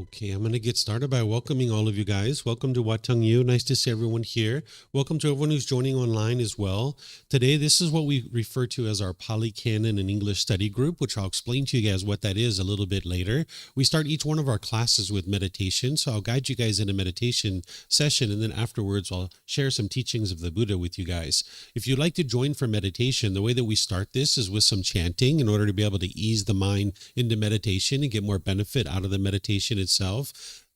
Okay, I'm going to get started by welcoming all of you guys. Welcome to Wat Tung. Nice to see everyone here. Welcome to everyone who's joining online as well. Today, this is what we refer to as our Pali Canon and English study group, which I'll explain to you guys what that is a little bit later. We start each one of our classes with meditation, so I'll guide you guys in a meditation session, and then afterwards, I'll share some teachings of the Buddha with you guys. If you'd like to join for meditation, the way that we start this is with some chanting in order to be able to ease the mind into meditation and get more benefit out of the meditation itself.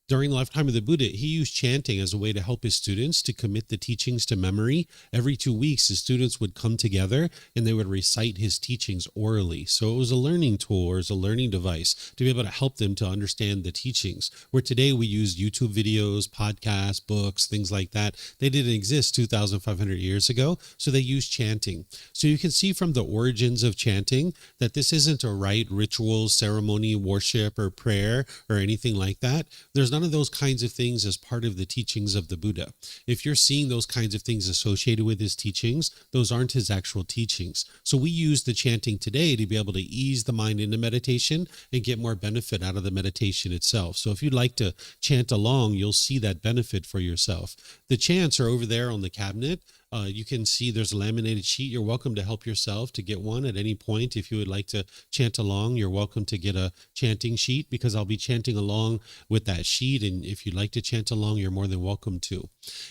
During the lifetime of the Buddha, he used chanting as a way to help his students to commit the teachings to memory. Every 2 weeks, his students would come together and they would recite his teachings orally. So it was a learning tool, or as a learning device to be able to help them to understand the teachings. Where today we use YouTube videos, podcasts, books, things like that. They didn't exist 2,500 years ago, so they used chanting. So you can see from the origins of chanting that this isn't a rite, ritual, ceremony, worship, or prayer, or anything like that. There's none of those kinds of things as part of the teachings of the Buddha. If you're seeing those kinds of things associated with his teachings, those aren't his actual teachings. So we use the chanting today to be able to ease the mind into meditation and get more benefit out of the meditation itself. So if you'd like to chant along, you'll see that benefit for yourself. The chants are over there on the cabinet. You can see there's a laminated sheet. You're welcome to help yourself to get one at any point. If you would like to chant along, you're welcome to get a chanting sheet, because I'll be chanting along with that sheet. And if you'd like to chant along, you're more than welcome to.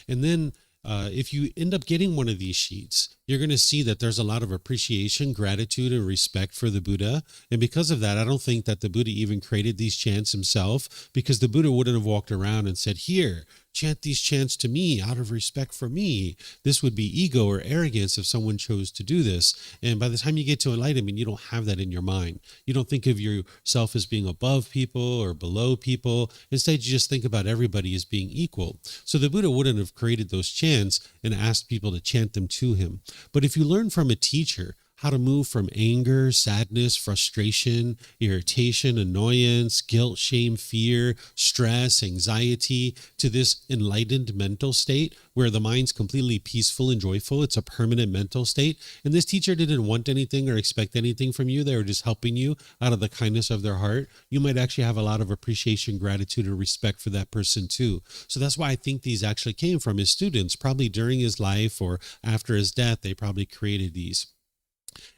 And then if you end up getting one of these sheets, you're going to see that there's a lot of appreciation, gratitude, and respect for the Buddha. And because of that, I don't think that the Buddha even created these chants himself, because the Buddha wouldn't have walked around and said, "Here, chant these chants to me out of respect for me." This would be ego or arrogance if someone chose to do this. And by the time you get to enlightenment, you don't have that in your mind. You don't think of yourself as being above people or below people. Instead, you just think about everybody as being equal. So the Buddha wouldn't have created those chants and asked people to chant them to him. But if you learn from a teacher how to move from anger, sadness, frustration, irritation, annoyance, guilt, shame, fear, stress, anxiety, to this enlightened mental state where the mind's completely peaceful and joyful. It's a permanent mental state. And this teacher didn't want anything or expect anything from you. They were just helping you out of the kindness of their heart. You might actually have a lot of appreciation, gratitude, and respect for that person too. So that's why I think these actually came from his students. Probably during his life or after his death, they probably created these.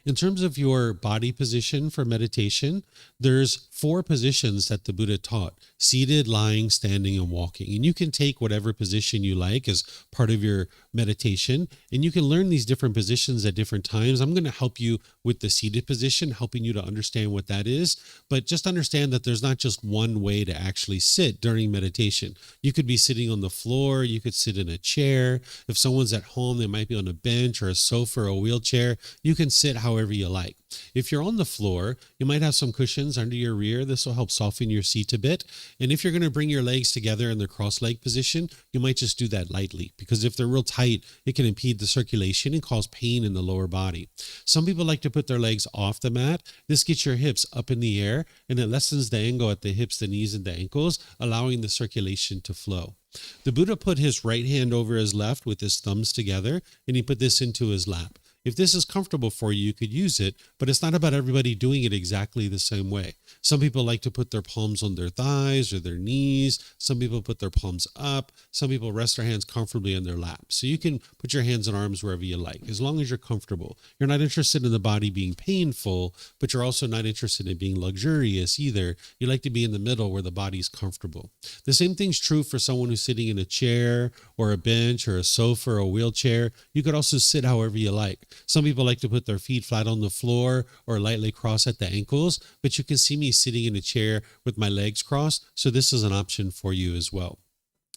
In terms of your body position for meditation, there's 4 positions that the Buddha taught: seated, lying, standing, and walking. And you can take whatever position you like as part of your meditation, and you can learn these different positions at different times. I'm going to help you with the seated position, helping you to understand what that is. But just understand that there's not just one way to actually sit during meditation. You could be sitting on the floor, you could sit in a chair. If someone's at home, they might be on a bench or a sofa or a wheelchair. You can sit however you like. If you're on the floor, you might have some cushions under your rear. This will help soften your seat a bit. And if you're going to bring your legs together in the cross-leg position, you might just do that lightly, because if they're real tight, it can impede the circulation and cause pain in the lower body. Some people like to put their legs off the mat. This gets your hips up in the air, and it lessens the angle at the hips, the knees, and the ankles, allowing the circulation to flow. The Buddha put his right hand over his left with his thumbs together, and he put this into his lap. If this is comfortable for you, you could use it, but it's not about everybody doing it exactly the same way. Some people like to put their palms on their thighs or their knees. Some people put their palms up. Some people rest their hands comfortably on their lap. So you can put your hands and arms wherever you like, as long as you're comfortable. You're not interested in the body being painful, but you're also not interested in being luxurious either. You like to be in the middle where the body's comfortable. The same thing's true for someone who's sitting in a chair or a bench or a sofa or a wheelchair. You could also sit however you like. Some people like to put their feet flat on the floor or lightly cross at the ankles, but you can see me sitting in a chair with my legs crossed, so this is an option for you as well.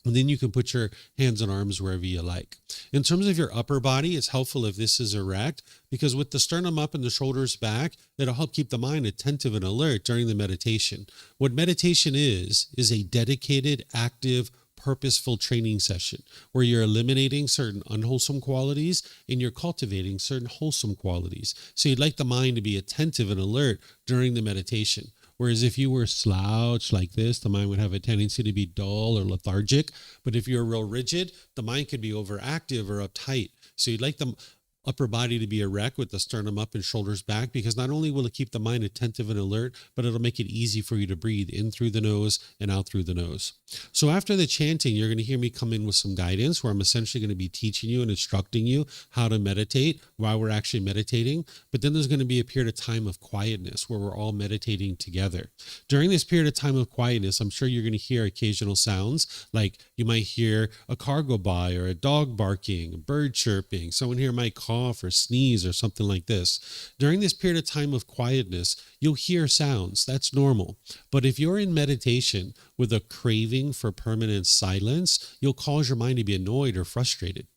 And then you can put your hands and arms wherever you like. In terms of your upper body, it's helpful if this is erect, because with the sternum up and the shoulders back, it'll help keep the mind attentive and alert during the meditation. What meditation is a dedicated, active, purposeful training session where you're eliminating certain unwholesome qualities and you're cultivating certain wholesome qualities. So you'd like the mind to be attentive and alert during the meditation. Whereas if you were slouched like this, the mind would have a tendency to be dull or lethargic. But if you're real rigid, the mind could be overactive or uptight. So you'd like the upper body to be erect with the sternum up and shoulders back, because not only will it keep the mind attentive and alert, but it'll make it easy for you to breathe in through the nose and out through the nose. So after the chanting, you're going to hear me come in with some guidance where I'm essentially going to be teaching you and instructing you how to meditate while we're actually meditating. But then there's going to be a period of time of quietness where we're all meditating together. During this period of time of quietness, I'm sure you're going to hear occasional sounds, like you might hear a car go by or a dog barking, a bird chirping, someone here might cough or sneeze or something like this. During this period of time of quietness, you'll hear sounds. That's normal. But if you're in meditation with a craving for permanent silence, you'll cause your mind to be annoyed or frustrated.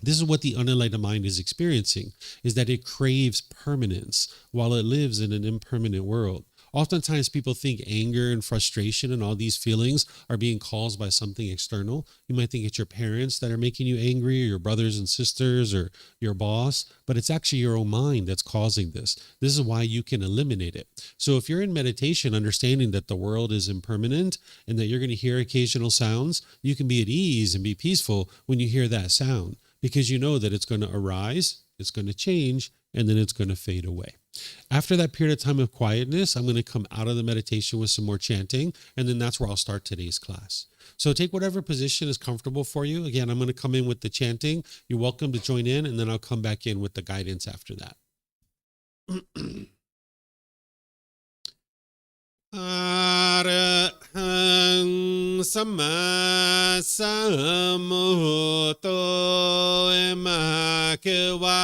This is what the unenlightened mind is experiencing, is that it craves permanence while it lives in an impermanent world. Oftentimes people think anger and frustration and all these feelings are being caused by something external. You might think it's your parents that are making you angry, or your brothers and sisters, or your boss, but it's actually your own mind that's causing this. This is why you can eliminate it. So if you're in meditation, understanding that the world is impermanent and that you're going to hear occasional sounds, you can be at ease and be peaceful when you hear that sound, because you know that it's going to arise, it's going to change, and then it's going to fade away. After that period of time of quietness, I'm going to come out of the meditation with some more chanting, and then that's where I'll start today's class. So take whatever position is comfortable for you. Again, I'm going to come in with the chanting. You're welcome to join in, and then I'll come back in with the guidance after that. Arahang Samma Sambuddho Emakewa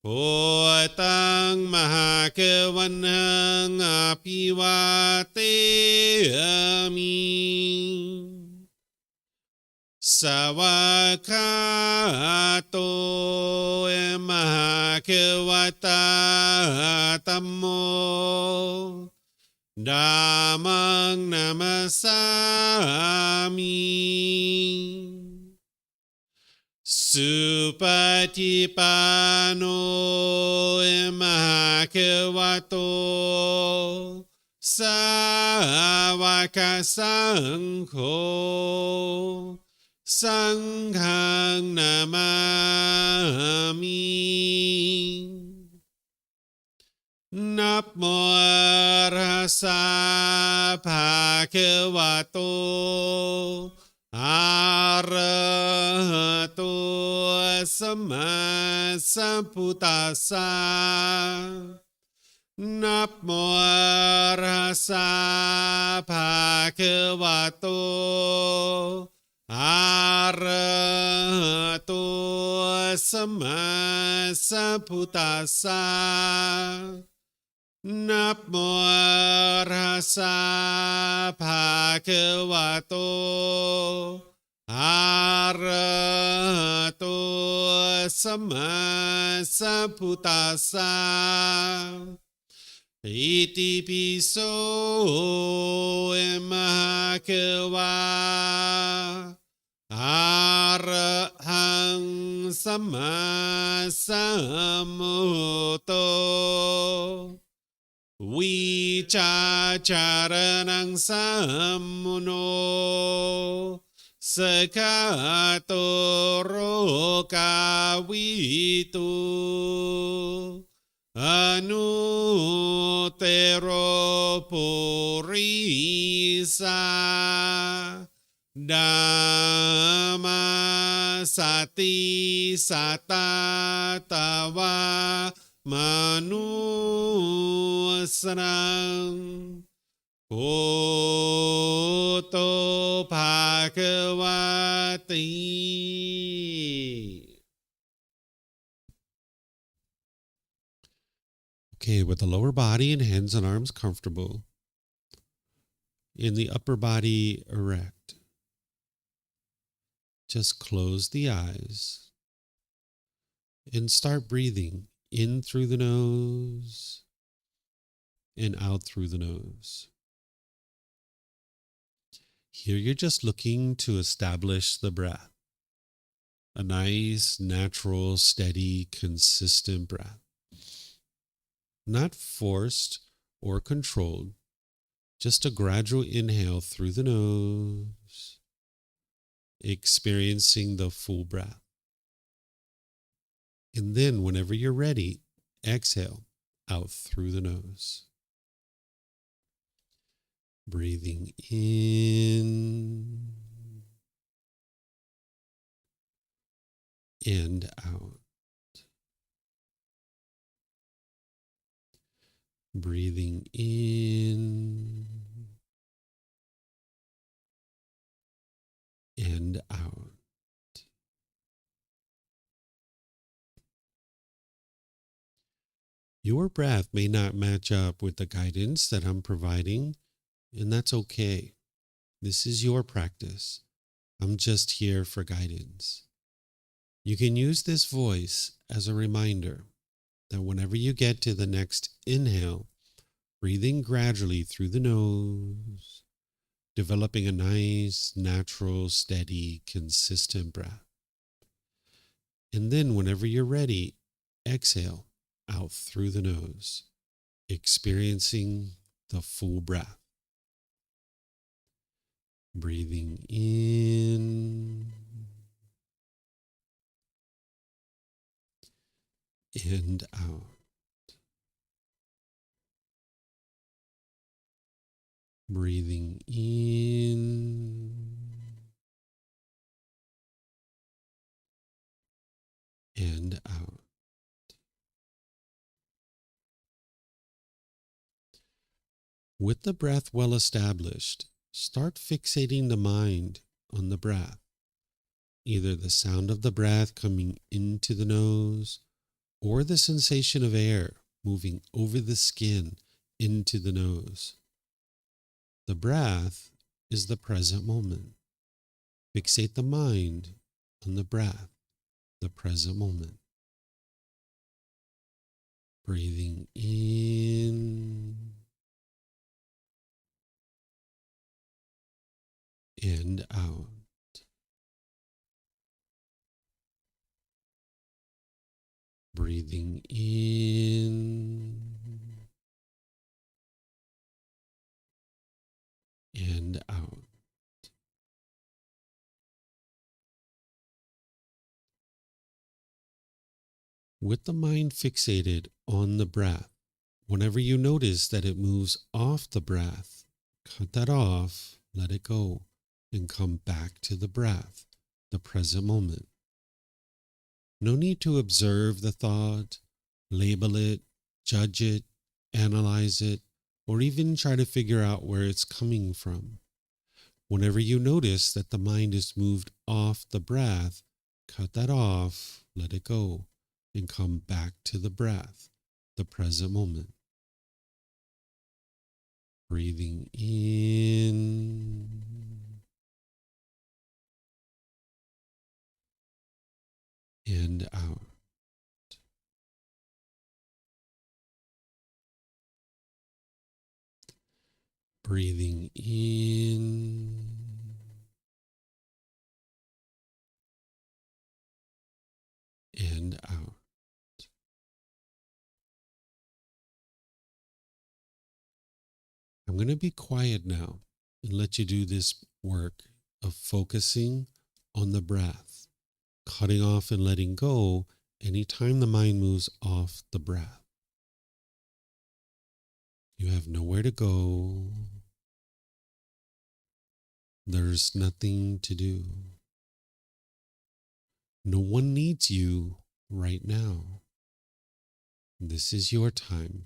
Wat Tung Mahakewanang Apiwate Sawakato Emakewata Tammo Dhammang Namasami Supatipano Emakewato Sawaka Sangho Sanghang Namami Namo Rasa Bhagavato Arahato Samma Sambuddhassa Namo Rasa Bhagavato Arahato Samma Sambuddhassa Namo Rasa Bhagavato Arahato Samma Sambuddhassa Iti piso emakewa Arahang Samma Sambuddho Vicacaranang Sammuno Sekato Rokawitu Anutero Purisa Dhamma Sati Satatawa Manusrang Koto Bhagavati. Okay, with the lower body and hands and arms comfortable, in the upper body erect, just close the eyes and start breathing in through the nose and out through the nose. Here you're just looking to establish the breath, a nice, natural, steady, consistent breath. Not forced or controlled, just a gradual inhale through the nose, experiencing the full breath. And then, whenever you're ready, exhale out through the nose. Breathing in and out. Breathing in and out. Your breath may not match up with the guidance that I'm providing, and that's okay. This is your practice. I'm just here for guidance. You can use this voice as a reminder that whenever you get to the next inhale, breathing gradually through the nose, developing a nice, natural, steady, consistent breath. And then whenever you're ready, exhale out through the nose, experiencing the full breath. Breathing in and out. Breathing in and out. With the breath well established, start fixating the mind on the breath, either the sound of the breath coming into the nose or the sensation of air moving over the skin into the nose. The breath is the present moment. Fixate the mind on the breath, the present moment. Breathing in and out. Breathing in and out. With the mind fixated on the breath, whenever you notice that it moves off the breath, cut that off, let it go, and come back to the breath, the present moment. No need to observe the thought, label it, judge it, analyze it, or even try to figure out where it's coming from. Whenever you notice that the mind is moved off the breath, cut that off, let it go, and come back to the breath, the present moment. Breathing in and out. Breathing in and out. I'm going to be quiet now and let you do this work of focusing on the breath, cutting off and letting go anytime the mind moves off the breath. You have nowhere to go. There's nothing to do. No one needs you right now. This is your time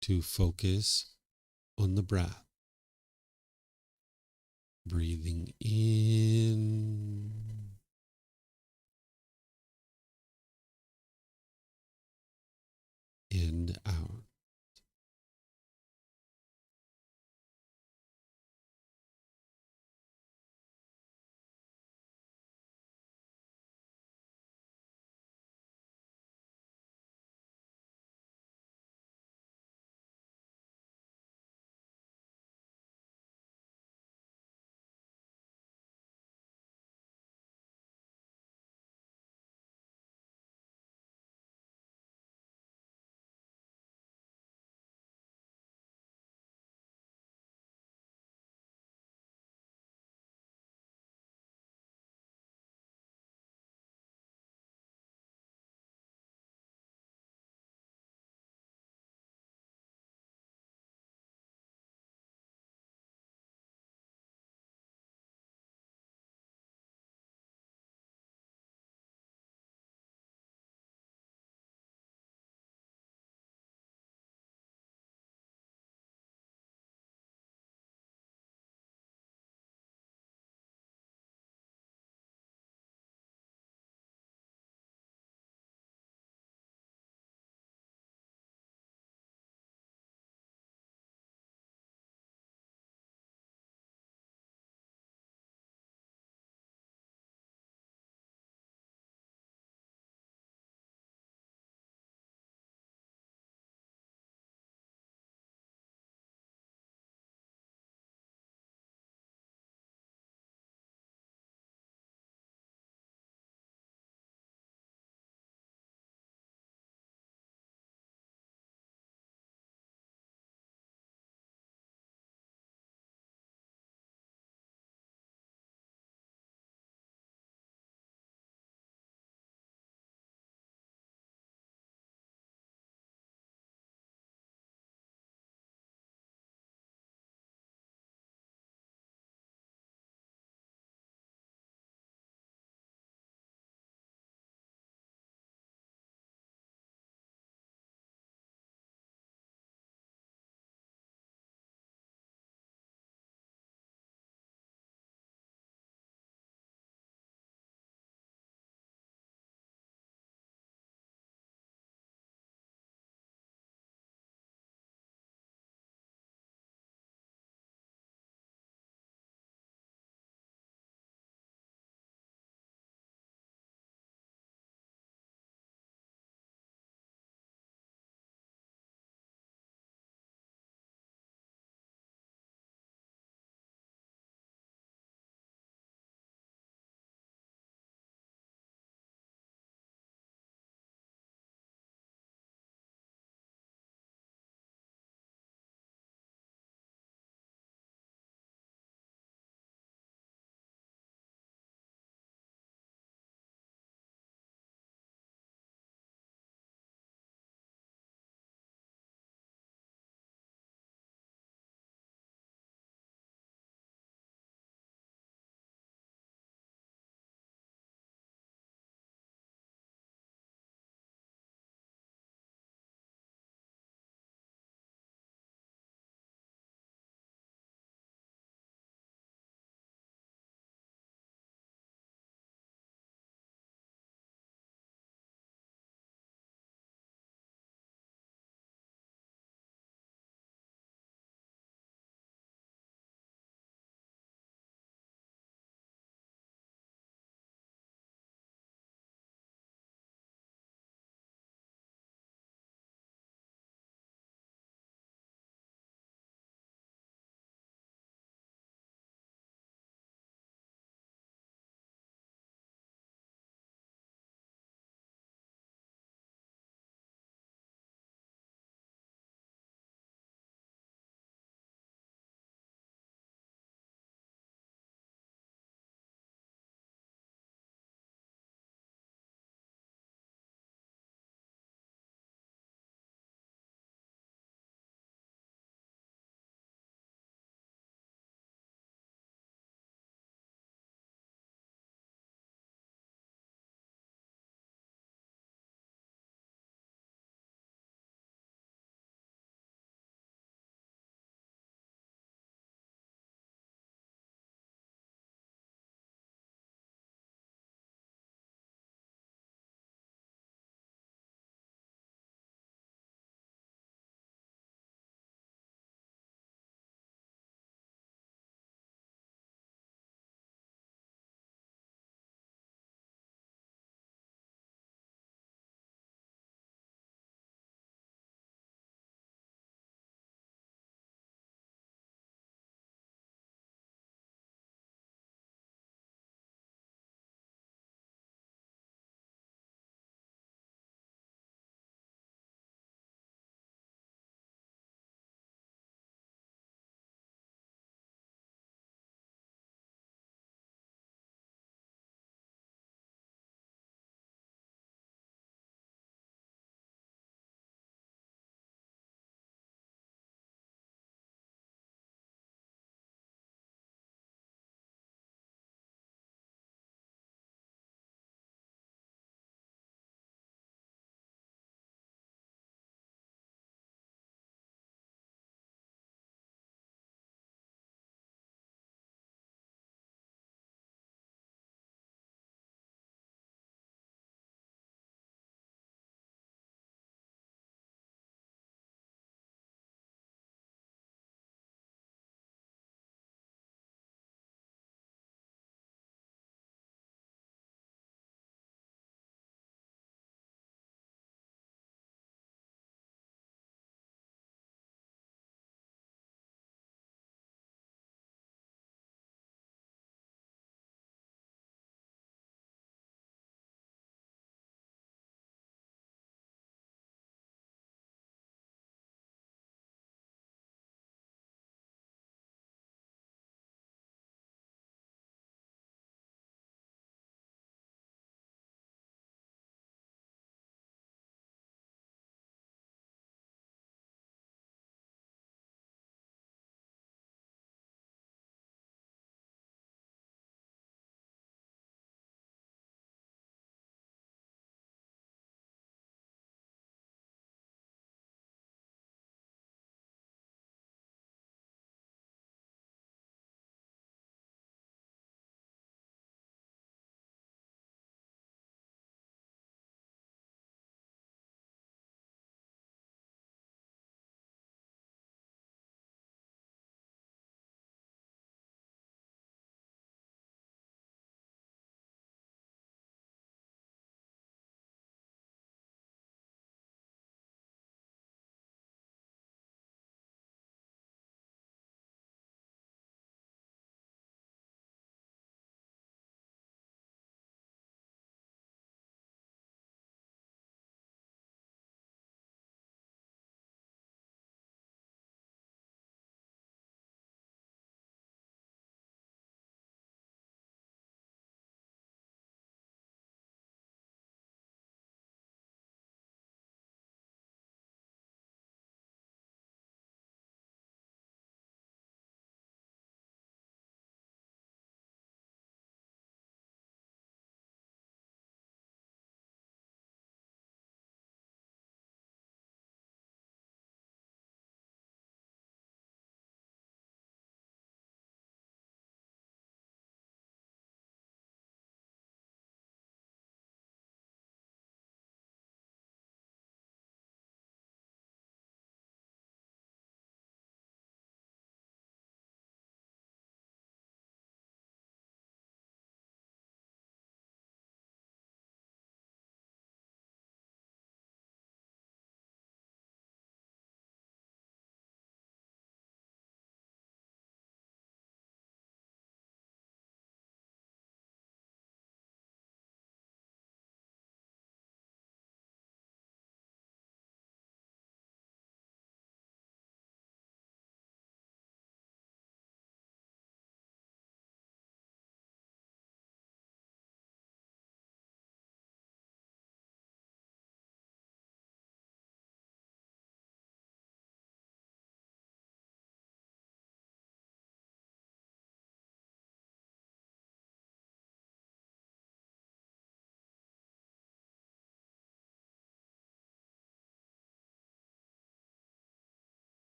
to focus on the breath. Breathing in and out.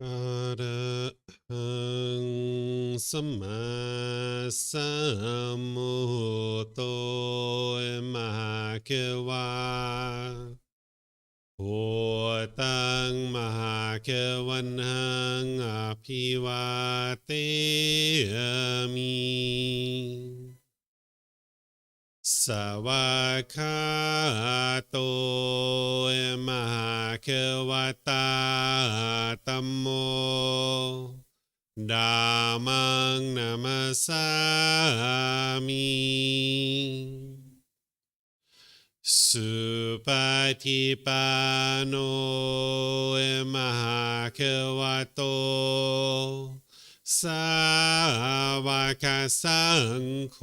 อะระหังสัมมาสัมพุทโธมหาเกวาโหตังมหาเกวันหังอภิวาเตมิสวากขาโตมหาเกวตาธัมโมธัมมังนัมสสามิสุปฏิปันโนมหาเถรวาโตสาวกสังโฆ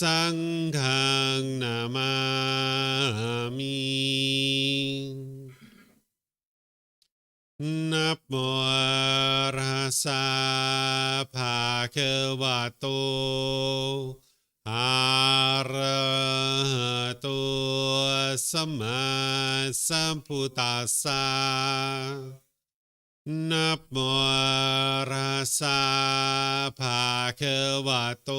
สังฆังนามามินะโมตัสสะภะคะวะโตอะระหะโตสัมมาสัมพุทธัสสะนะโมตัสสะภะคะวะโต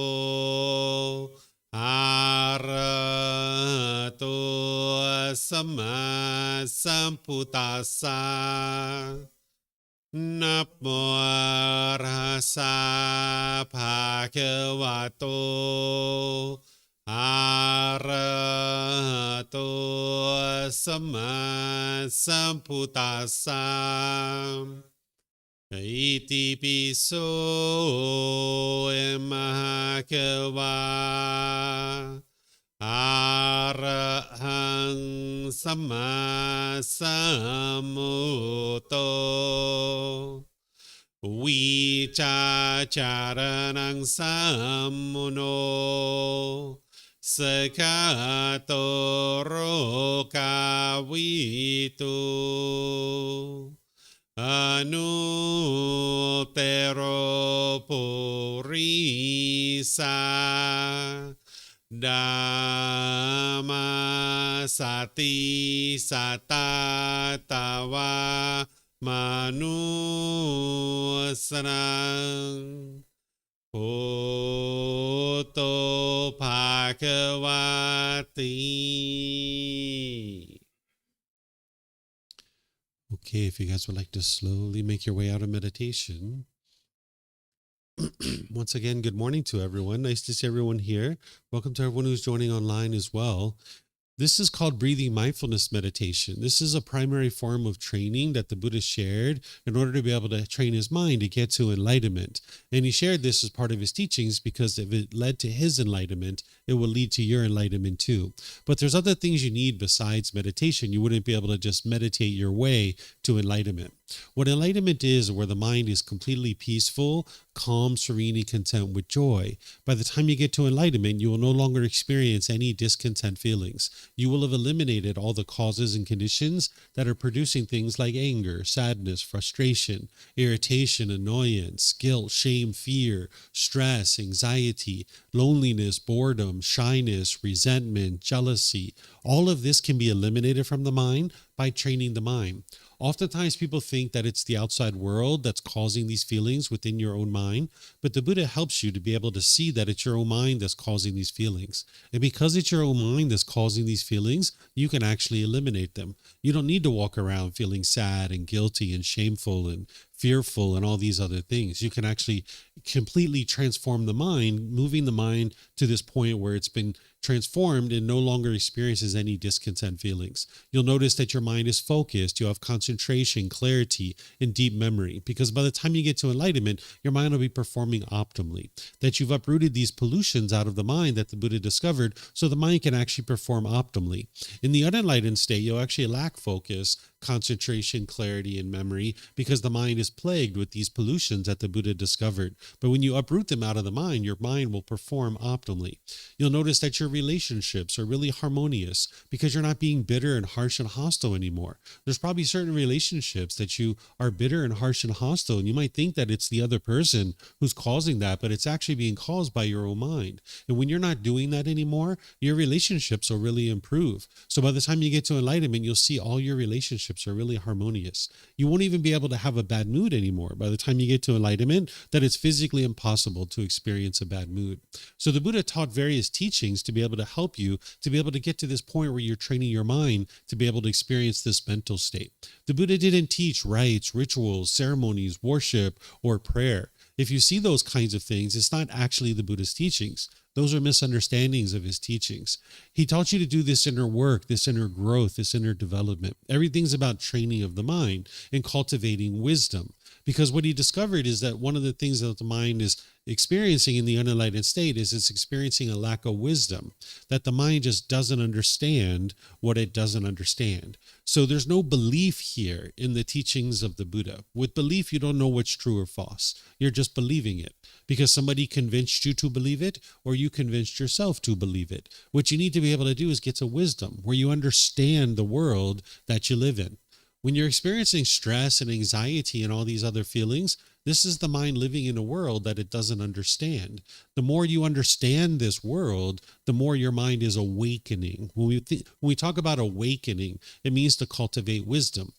อะระหะโตสัมมาสัมพุทธัสสะนะโมตัสสะภะคะวะโตอะระหะโตสัมมาสัมพุทธัสสะอิติปิโสมหาเถรวาอะระหังสัมมาสัมพุทโธวิชาจารณังสัมมุโนสกาโตโรกาวิตุอนุเตโรปุริสาดามาสติสัตตาตาวามนุสนังพุทโธภาควาติ Okay, if you guys would like to slowly make your way out of meditation. Once again, good morning to everyone. Nice to see everyone here. Welcome to everyone who's joining online as well. This is called breathing mindfulness meditation. This is a primary form of training that the Buddha shared in order to be able to train his mind to get to enlightenment. And he shared this as part of his teachings because if it led to his enlightenment, it will lead to your enlightenment too. But there's other things you need besides meditation. You wouldn't be able to just meditate your way to enlightenment. What enlightenment is, where the mind is completely peaceful, calm, serene, and content with joy. By the time you get to enlightenment, you will no longer experience any discontent feelings. You will have eliminated all the causes and conditions that are producing things like anger, sadness, frustration, irritation, annoyance, guilt, shame, fear, stress, anxiety, loneliness, boredom, shyness, resentment, jealousy. All of this can be eliminated from the mind by training the mind. Oftentimes people think that it's the outside world that's causing these feelings within your own mind, but the Buddha helps you to be able to see that it's your own mind that's causing these feelings. And because it's your own mind that's causing these feelings, you can actually eliminate them. You don't need to walk around feeling sad and guilty and shameful and fearful and all these other things. You can actually completely transform the mind, moving the mind to this point where it's been transformed and no longer experiences any discontent feelings. You'll notice that your mind is focused, you have concentration, clarity, and deep memory, because by the time you get to enlightenment, your mind will be performing optimally. That you've uprooted these pollutions out of the mind that the Buddha discovered, so the mind can actually perform optimally. In the unenlightened state, you'll actually lack focus, concentration, clarity, and memory, because the mind is is plagued with these pollutions that the Buddha discovered. But when you uproot them out of the mind, your mind will perform optimally. You'll notice that your relationships are really harmonious because you're not being bitter and harsh and hostile anymore. There's probably certain relationships that you are bitter and harsh and hostile, and you might think that it's the other person who's causing that, but it's actually being caused by your own mind. And when you're not doing that anymore, your relationships will really improve. So by the time you get to enlightenment, you'll see all your relationships are really harmonious. You won't even be able to have a bad mood anymore by the time you get to enlightenment, that it's physically impossible to experience a bad mood. So the Buddha taught various teachings to be able to help you to be able to get to this point where you're training your mind to be able to experience this mental state. The Buddha didn't teach rites, rituals, ceremonies, worship, or prayer. If you see those kinds of things, it's not actually the Buddha's teachings. Those are misunderstandings of his teachings. He taught you to do this inner work, this inner growth, this inner development. Everything's about training of the mind and cultivating wisdom. Because what he discovered is that one of the things that the mind is experiencing in the unenlightened state is it's experiencing a lack of wisdom, that the mind just doesn't understand what it doesn't understand. So there's no belief here in the teachings of the Buddha. With belief, you don't know what's true or false. You're just believing it because somebody convinced you to believe it, or you convinced yourself to believe it. What you need to be able to do is get to wisdom, where you understand the world that you live in. When you're experiencing stress and anxiety and all these other feelings, this is the mind living in a world that it doesn't understand. The more you understand this world, the more your mind is awakening. When we talk about awakening, it means to cultivate wisdom.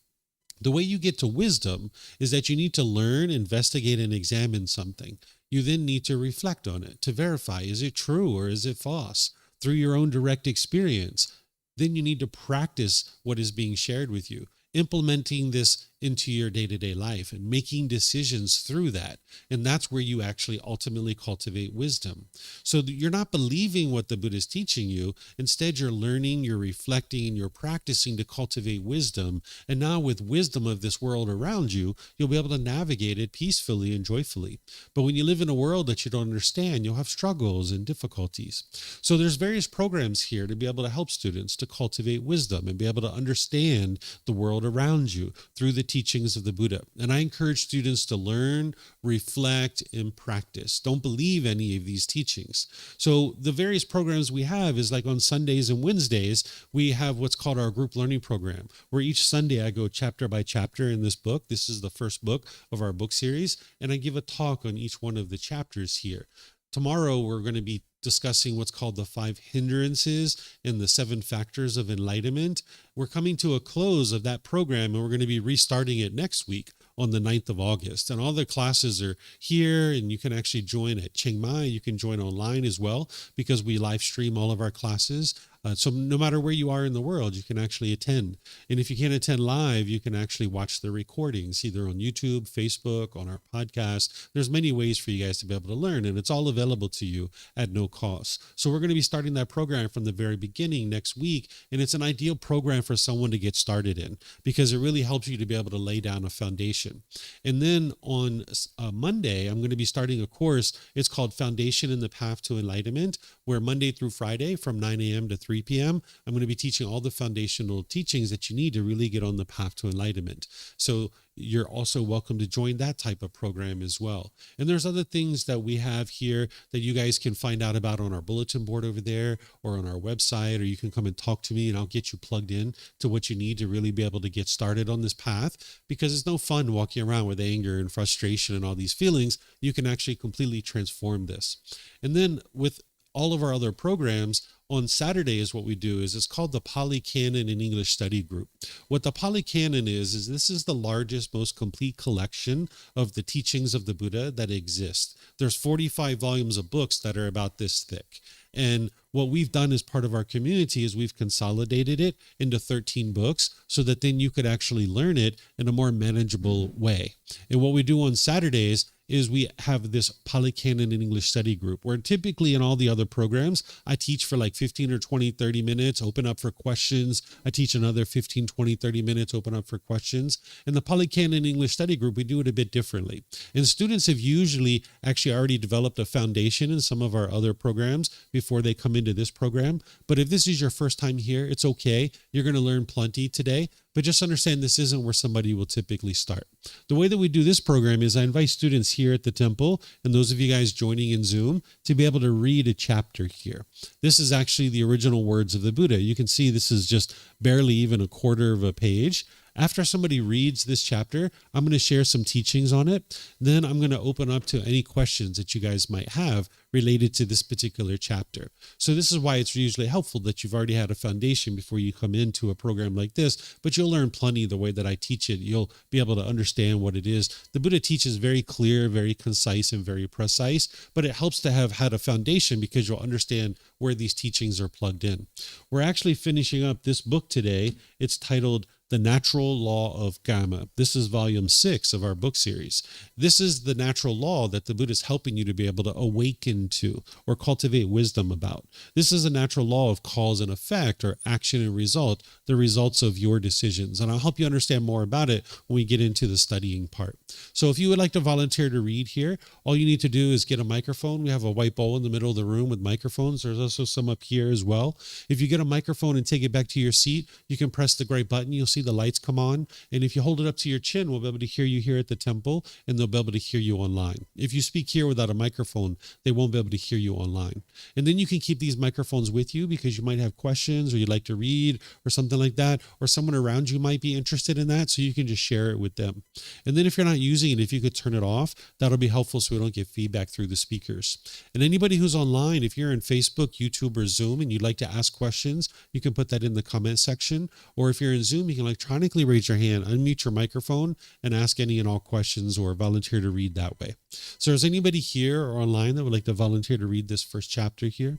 The way you get to wisdom is that you need to learn, investigate, and examine something. You then need to reflect on it to verify, is it true or is it false? Through your own direct experience. Then you need to practice what is being shared with you, implementing this into your day-to-day life and making decisions through that. And that's where you actually ultimately cultivate wisdom. So you're not believing what the Buddha is teaching you. Instead, you're learning, you're reflecting, and you're practicing to cultivate wisdom. And now with wisdom of this world around you, you'll be able to navigate it peacefully and joyfully. But when you live in a world that you don't understand, you'll have struggles and difficulties. So there's various programs here to be able to help students to cultivate wisdom and be able to understand the world around you through the teachings of the Buddha. And I encourage students to learn, reflect, and practice. Don't believe any of these teachings. So the various programs we have is like on Sundays and Wednesdays, we have what's called our group learning program, where each Sunday I go chapter by chapter in this book. This is the first book of our book series, and I give a talk on each one of the chapters here. Tomorrow, we're going to be discussing what's called the 5 hindrances and the 7 factors of enlightenment. We're coming to a close of that program, and we're going to be restarting it next week on the 9th of August. And all the classes are here, and you can actually join at Chiang Mai. You can join online as well, because we live stream all of our classes. So no matter where you are in the world, you can actually attend. And if you can't attend live, you can actually watch the recordings, either on YouTube, Facebook, on our podcast. There's many ways for you guys to be able to learn, and it's all available to you at no cost. So we're going to be starting that program from the very beginning next week, and it's an ideal program for someone to get started in, because it really helps you to be able to lay down a foundation. And then on Monday, I'm going to be starting a course. It's called Foundation in the Path to Enlightenment, where Monday through Friday from 9 a.m. to 3 p.m., I'm going to be teaching all the foundational teachings that you need to really get on the path to enlightenment. So you're also welcome to join that type of program as well. And there's other things that we have here that you guys can find out about on our bulletin board over there or on our website, or you can come and talk to me and I'll get you plugged in to what you need to really be able to get started on this path, because it's no fun walking around with anger and frustration and all these feelings. You can actually completely transform this. And then with all of our other programs, on Saturday is what we do is it's called the Pali Canon and English Study Group. What the Pali Canon is this is the largest, most complete collection of the teachings of the Buddha that exists. There's 45 volumes of books that are about this thick. And what we've done as part of our community is we've consolidated it into 13 books so that then you could actually learn it in a more manageable way. And what we do on Saturdays is we have this Pali Canon and English Study Group, where typically in all the other programs, I teach for like 15 or 20, 30 minutes, open up for questions. I teach another 15, 20, 30 minutes, open up for questions. In the Pali Canon English Study Group, we do it a bit differently. And students have usually actually already developed a foundation in some of our other programs before they come into this program. But if this is your first time here, it's okay. You're going to learn plenty today. but just understand this isn't where somebody will typically start. The way that we do this program is I invite students here at the temple and those of you guys joining in Zoom to be able to read a chapter here. This is actually the original words of the Buddha. You can see this is just barely even a quarter of a page. After somebody reads this chapter, I'm going to share some teachings on it. Then I'm going to open up to any questions that you guys might have related to this particular chapter. So this is why it's usually helpful that you've already had a foundation before you come into a program like this, but you'll learn plenty the way that I teach it. You'll be able to understand what it is. The Buddha teaches very clear, very concise, and very precise, but it helps to have had a foundation because you'll understand where these teachings are plugged in. We're actually finishing up this book today. It's titled The Natural Law of Kamma. This is volume 6 of our book series. This is the natural law that the Buddha is helping you to be able to awaken to or cultivate wisdom about. This is a natural law of cause and effect, or action and result, the results of your decisions. And I'll help you understand more about it when we get into the studying part. So if you would like to volunteer to read here, all you need to do is get a microphone. We have a white bowl in the middle of the room with microphones. There's also some up here as well. If you get a microphone and take it back to your seat, you can press the gray button. You'll see the lights come on. And if you hold it up to your chin, we'll be able to hear you here at the temple, and they'll be able to hear you online. If you speak here without a microphone, they won't be able to hear you online. And then you can keep these microphones with you because you might have questions or you'd like to read or something like that, or someone around you might be interested in that, so you can just share it with them. And then if you're not using it, if you could turn it off, that'll be helpful so we don't get feedback through the speakers. And anybody who's online, if you're in Facebook, YouTube, or Zoom and you'd like to ask questions, you can put that in the comment section. Or if you're in Zoom, you can electronically raise your hand, unmute your microphone, and ask any and all questions or volunteer to read that way. So is anybody here or online that would like to volunteer to read this first chapter here?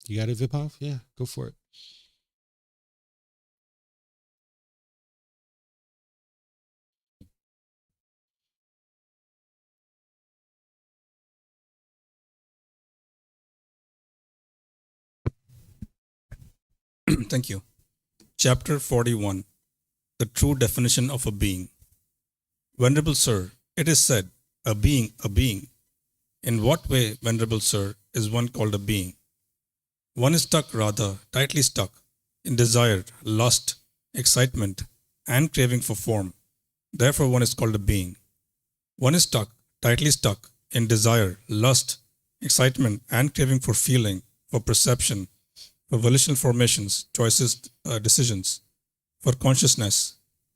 You got it, Vipov? Yeah, go for it. Thank you. Chapter 41. The True Definition of a Being. Venerable Sir, it is said, a being. In what way, Venerable Sir, is one called a being? One is stuck, rather, tightly stuck, in desire, lust, excitement, and craving for form. Therefore, one is called a being. One is stuck, tightly stuck, in desire, lust, excitement, and craving for feeling, for perception, for volitional formations, choices, decisions, for consciousness.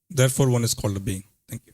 Therefore, one is called a being. Thank you.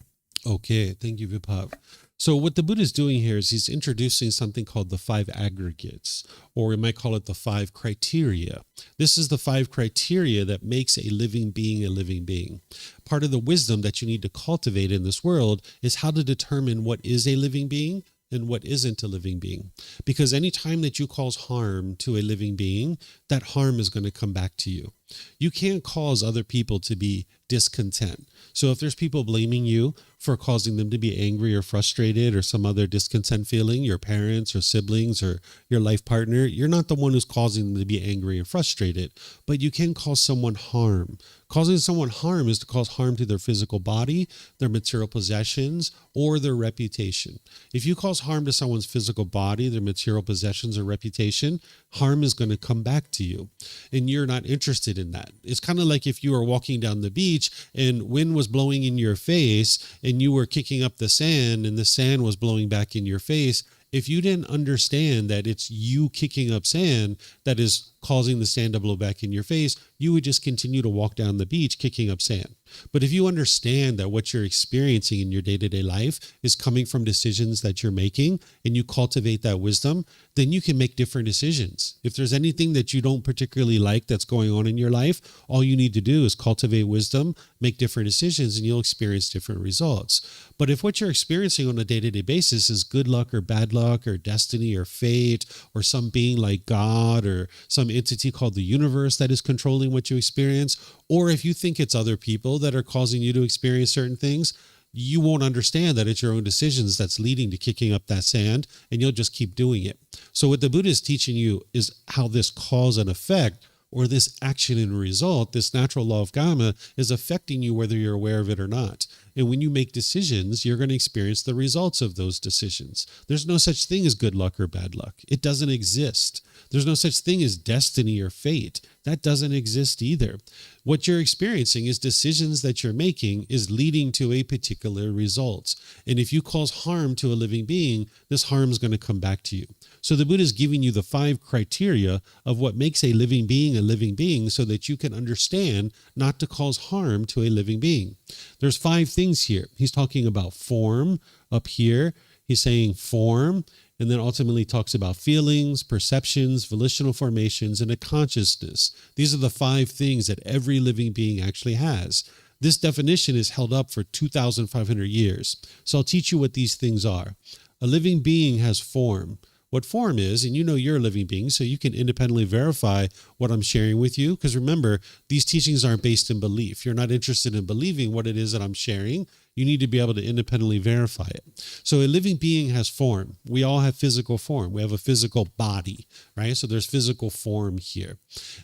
Okay, thank you, Vipov. So what the Buddha is doing here is he's introducing something called the 5 aggregates, or we might call it the 5 criteria. This is the 5 criteria that makes a living being a living being. Part of the wisdom that you need to cultivate in this world is how to determine what is a living being and what isn't a living being. Because any time that you cause harm to a living being, that harm is going to come back to you. You can't cause other people to be discontent. So if there's people blaming you for causing them to be angry or frustrated or some other discontent feeling, your parents or siblings or your life partner, you're not the one who's causing them to be angry and frustrated, but you can cause someone harm. Causing someone harm is to cause harm to their physical body, their material possessions, or their reputation. If you cause harm to someone's physical body, their material possessions, or reputation, harm is going to come back to you, and you're not interested in that. It's kind of like if you were walking down the beach and wind was blowing in your face and you were kicking up the sand and the sand was blowing back in your face. If you didn't understand that it's you kicking up sand that is causing the sand to blow back in your face, you would just continue to walk down the beach kicking up sand. But if you understand that what you're experiencing in your day-to-day life is coming from decisions that you're making, and you cultivate that wisdom, then you can make different decisions. If there's anything that you don't particularly like that's going on in your life, all you need to do is cultivate wisdom, make different decisions, and you'll experience different results. But if what you're experiencing on a day-to-day basis is good luck or bad luck or destiny or fate or some being like God or some entity called the universe that is controlling what you experience, or if you think it's other people that are causing you to experience certain things, you won't understand that it's your own decisions that's leading to kicking up that sand, and you'll just keep doing it. So what the Buddha is teaching you is how this cause and effect, or this action and result, this natural law of Kamma, is affecting you whether you're aware of it or not. And when you make decisions, you're going to experience the results of those decisions. There's no such thing as good luck or bad luck. It doesn't exist. There's no such thing as destiny or fate. That doesn't exist either. What you're experiencing is decisions that you're making is leading to a particular result. And if you cause harm to a living being, this harm is going to come back to you. So the Buddha is giving you the 5 criteria of what makes a living being so that you can understand not to cause harm to a living being. There's 5 things here. He's talking about form up here. He's saying form, and then ultimately talks about feelings, perceptions, volitional formations, and a consciousness. These are the 5 things that every living being actually has. This definition is held up for 2,500 years. So I'll teach you what these things are. A living being has form. What form is, and you know you're a living being, so you can independently verify what I'm sharing with you. Because remember, these teachings aren't based in belief. You're not interested in believing what it is that I'm sharing. You need to be able to independently verify it. So a living being has form. We all have physical form. We have a physical body, right? So there's physical form here.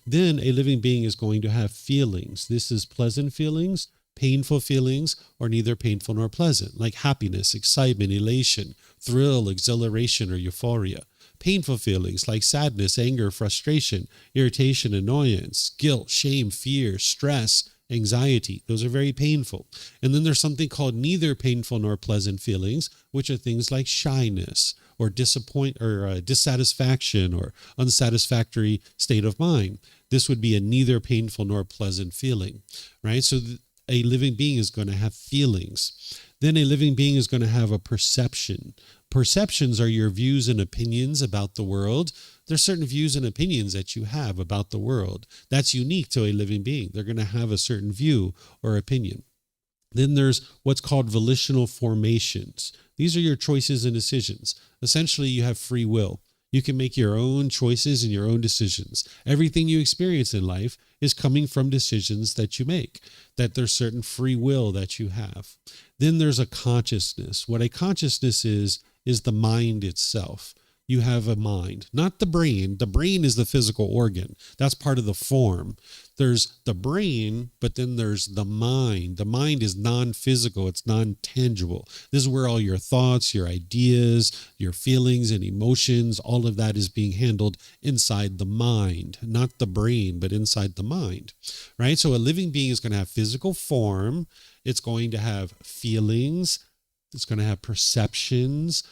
Then a living being is going to have feelings. This is pleasant feelings, painful feelings, or neither painful nor pleasant, like happiness, excitement, elation, thrill, exhilaration, or euphoria. Painful feelings like sadness, anger, frustration, irritation, annoyance, guilt, shame, fear, stress, anxiety. Those are very painful. And then there's something called neither painful nor pleasant feelings, which are things like shyness or dissatisfaction or unsatisfactory state of mind. This would be a neither painful nor pleasant feeling, right? So a living being is going to have feelings. Then a living being is going to have a perception. Perceptions are your views and opinions about the world. There's certain views and opinions that you have about the world. That's unique to a living being. They're going to have a certain view or opinion. Then there's what's called volitional formations. These are your choices and decisions. Essentially, you have free will. You can make your own choices and your own decisions. Everything you experience in life is coming from decisions that you make, that there's certain free will that you have. Then there's a consciousness. What a consciousness is the mind itself. You have a mind, not the brain. The brain is the physical organ. That's part of the form. There's the brain, but then there's the mind. The mind is non-physical. It's non-tangible. This is where all your thoughts, your ideas, your feelings and emotions, all of that is being handled inside the mind, not the brain, but inside the mind, right? So a living being is going to have physical form. It's going to have feelings. It's going to have perceptions,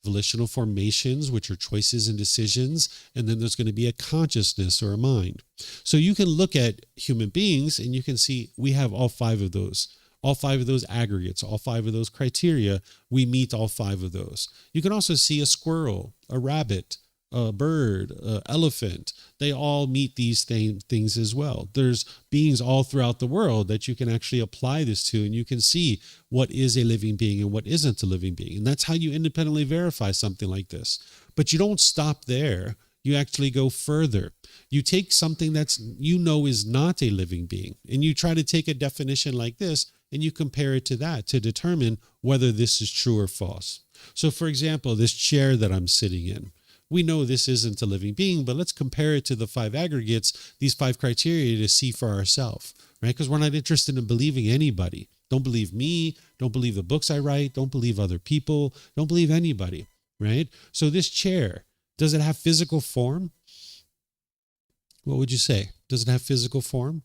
volitional formations, which are choices and decisions, and then there's going to be a consciousness or a mind. So you can look at human beings and you can see we have all 5 of those. All 5 of those aggregates, all 5 of those criteria, we meet all 5 of those. You can also see a squirrel, a rabbit, a bird, an elephant. They all meet these things as well. There's beings all throughout the world that you can actually apply this to, and you can see what is a living being and what isn't a living being. And that's how you independently verify something like this. But you don't stop there. You actually go further. You take something that's is not a living being, and you try to take a definition like this, and you compare it to that to determine whether this is true or false. So, for example, this chair that I'm sitting in, we know this isn't a living being, but let's compare it to the 5 aggregates, these 5 criteria, to see for ourselves, right? Because we're not interested in believing anybody. Don't believe me. Don't believe the books I write. Don't believe other people. Don't believe anybody, right? So this chair, does it have physical form? What would you say? Does it have physical form?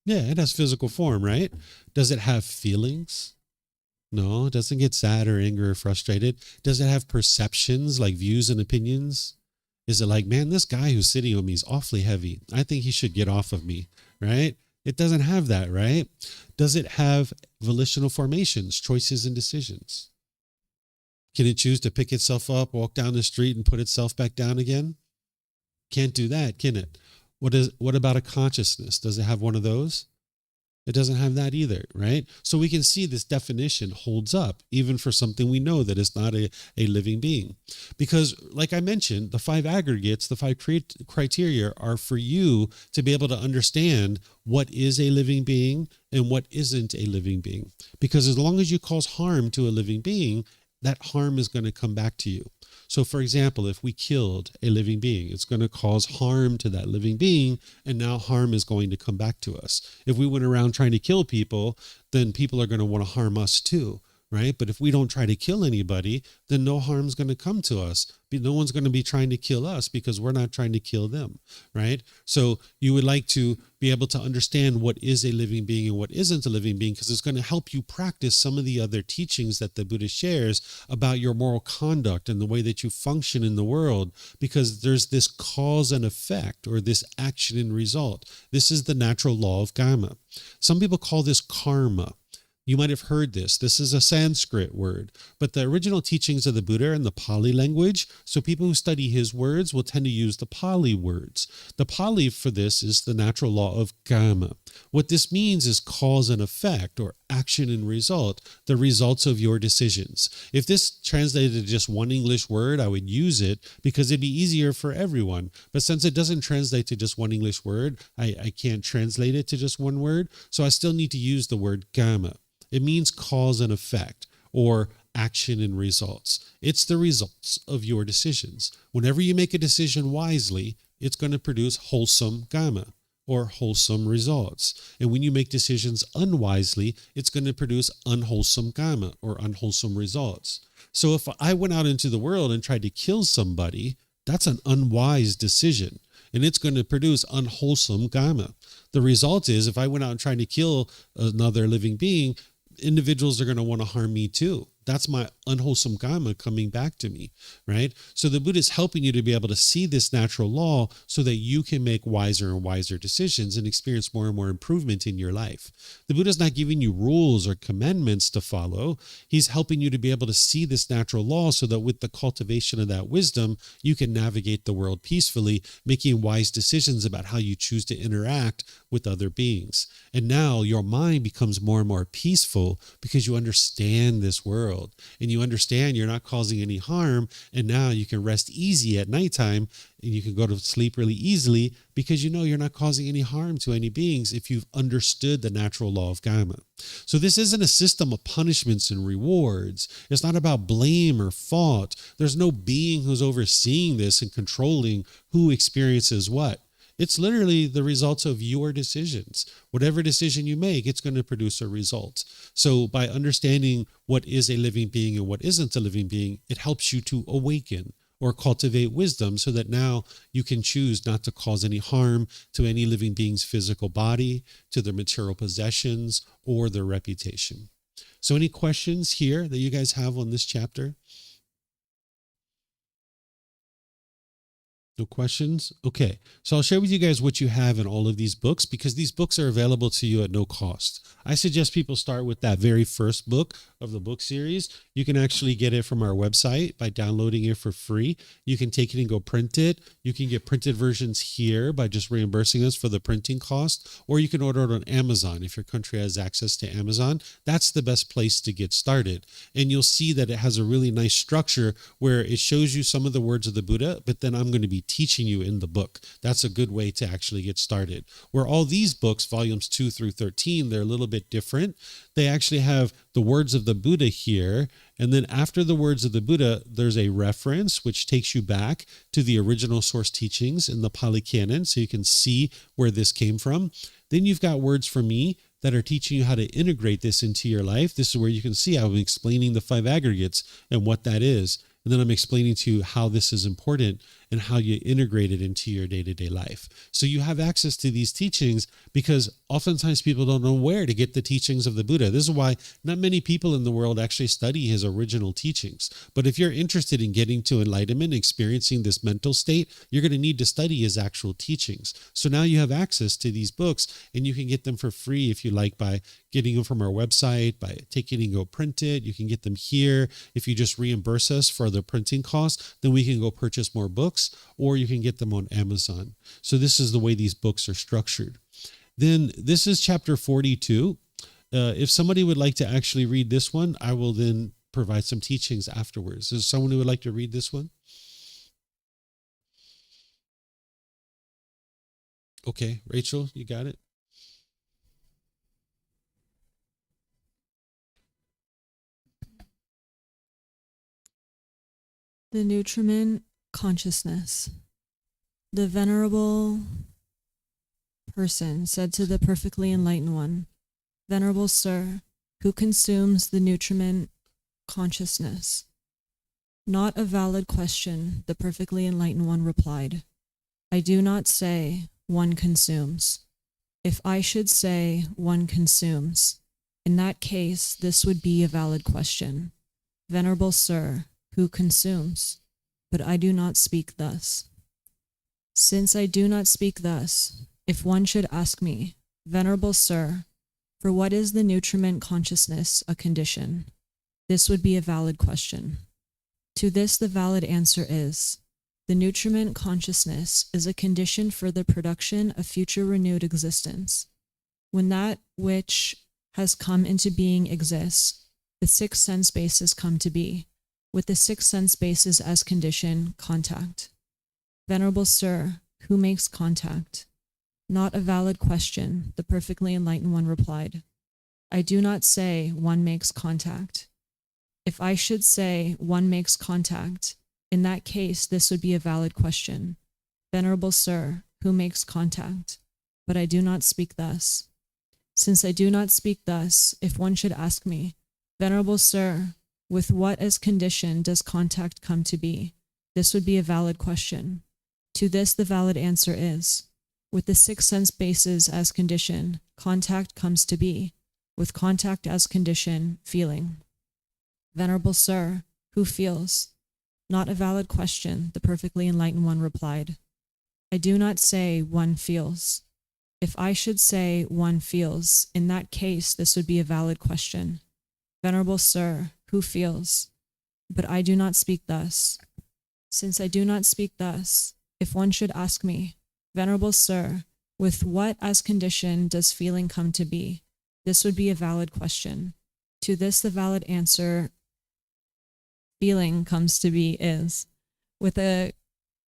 Yeah, it has physical form, right? Does it have feelings? No, it doesn't get sad or angry or frustrated. Does it have perceptions like views and opinions? Is it like, man, this guy who's sitting on me is awfully heavy. I think he should get off of me, right? It doesn't have that, right? Does it have volitional formations, choices and decisions? Can it choose to pick itself up, walk down the street and put itself back down again? Can't do that, can it? What about a consciousness? Does it have one of those? It doesn't have that either, right? So we can see this definition holds up even for something we know that is not a living being. Because like I mentioned, the 5 aggregates, the 5 criteria are for you to be able to understand what is a living being and what isn't a living being. Because as long as you cause harm to a living being, that harm is going to come back to you. So for example, if we killed a living being, it's going to cause harm to that living being, and now harm is going to come back to us. If we went around trying to kill people, then people are going to want to harm us too, right? But if we don't try to kill anybody, then no harm's going to come to us. No one's going to be trying to kill us because we're not trying to kill them, right? So you would like to be able to understand what is a living being and what isn't a living being, because it's going to help you practice some of the other teachings that the Buddha shares about your moral conduct and the way that you function in the world, because there's this cause and effect, or this action and result. This is the natural law of Kamma. Some people call this karma. You might have heard this. This is a Sanskrit word, but the original teachings of the Buddha are in the Pali language. So people who study his words will tend to use the Pali words. The Pali for this is the natural law of Kamma. What this means is cause and effect, or action and result, the results of your decisions. If this translated to just one English word, I would use it because it'd be easier for everyone. But since it doesn't translate to just one English word, I can't translate it to just one word. So I still need to use the word Kamma. It means cause and effect, or action and results. It's the results of your decisions. Whenever you make a decision wisely, it's going to produce wholesome Kamma, or wholesome results. And when you make decisions unwisely, it's going to produce unwholesome Kamma, or unwholesome results. So if I went out into the world and tried to kill somebody, that's an unwise decision, and it's going to produce unwholesome Kamma. The result is, if I went out and tried to kill another living being, individuals are going to want to harm me too. That's my unwholesome Kamma coming back to me, right? So the Buddha is helping you to be able to see this natural law so that you can make wiser and wiser decisions and experience more and more improvement in your life. The Buddha is not giving you rules or commandments to follow. He's helping you to be able to see this natural law so that with the cultivation of that wisdom, you can navigate the world peacefully, making wise decisions about how you choose to interact with other beings. And now your mind becomes more and more peaceful because you understand this world. And you understand you're not causing any harm, and now you can rest easy at nighttime, and you can go to sleep really easily because you know you're not causing any harm to any beings if you've understood the natural law of Kamma. So this isn't a system of punishments and rewards. It's not about blame or fault. There's no being who's overseeing this and controlling who experiences what. It's literally the results of your decisions. Whatever decision you make, it's going to produce a result. So by understanding what is a living being and what isn't a living being, it helps you to awaken or cultivate wisdom so that now you can choose not to cause any harm to any living being's physical body, to their material possessions, or their reputation. So any questions here that you guys have on this chapter? No questions? Okay. So I'll share with you guys what you have in all of these books, because these books are available to you at no cost. I suggest people start with that very first book of the book series. You can actually get it from our website by downloading it for free. You can take it and go print it. You can get printed versions here by just reimbursing us for the printing cost, or you can order it on Amazon if your country has access to Amazon. That's the best place to get started. And you'll see that it has a really nice structure where it shows you some of the words of the Buddha, but then I'm going to be teaching you in the book. That's a good way to actually get started. Where all these books, volumes 2 through 13, they're a little bit different. They actually have the words of the Buddha here, and then after the words of the Buddha, there's a reference which takes you back to the original source teachings in the Pali Canon, so you can see where this came from. Then you've got words from me that are teaching you how to integrate this into your life. This is where you can see I'm explaining the 5 aggregates and what that is. And then I'm explaining to you how this is important and how you integrate it into your day-to-day life. So you have access to these teachings because oftentimes people don't know where to get the teachings of the Buddha. This is why not many people in the world actually study his original teachings. But if you're interested in getting to enlightenment, experiencing this mental state, you're going to need to study his actual teachings. So now you have access to these books, and you can get them for free if you like by getting them from our website, by taking and go print it. You can get them here. If you just reimburse us for the printing costs, then we can go purchase more books, or you can get them on Amazon. So this is the way these books are structured. Then this is chapter 42. If somebody would like to actually read this one, I will then provide some teachings afterwards. Is someone who would like to read this one? Okay, Rachel, you got it? The nutriment consciousness. The venerable person said to the perfectly enlightened one, Venerable Sir, who consumes the nutriment consciousness? Not a valid question, the perfectly enlightened one replied. I do not say one consumes. If I should say one consumes, in that case, this would be a valid question. Venerable Sir, who consumes? But I do not speak thus. Since I do not speak thus, if one should ask me, Venerable Sir, for what is the nutriment consciousness a condition? This would be a valid question. To this the valid answer is, the nutriment consciousness is a condition for the production of future renewed existence. When that which has come into being exists, the six sense bases come to be, with the six sense bases as condition, contact. Venerable Sir, who makes contact? Not a valid question, the perfectly enlightened one replied. I do not say one makes contact. If I should say one makes contact, in that case this would be a valid question. Venerable Sir, who makes contact? But I do not speak thus. Since I do not speak thus, if one should ask me, Venerable Sir, with what as condition does contact come to be? This would be a valid question. To this the valid answer is, with the six sense bases as condition, contact comes to be. With contact as condition, feeling. Venerable Sir, who feels? Not a valid question, the perfectly enlightened one replied. I do not say one feels. If I should say one feels, in that case this would be a valid question. Venerable Sir, who feels? But I do not speak thus. Since I do not speak thus, if one should ask me, Venerable Sir, with what as condition does feeling come to be? This would be a valid question. To this the valid answer, feeling comes to be is, with a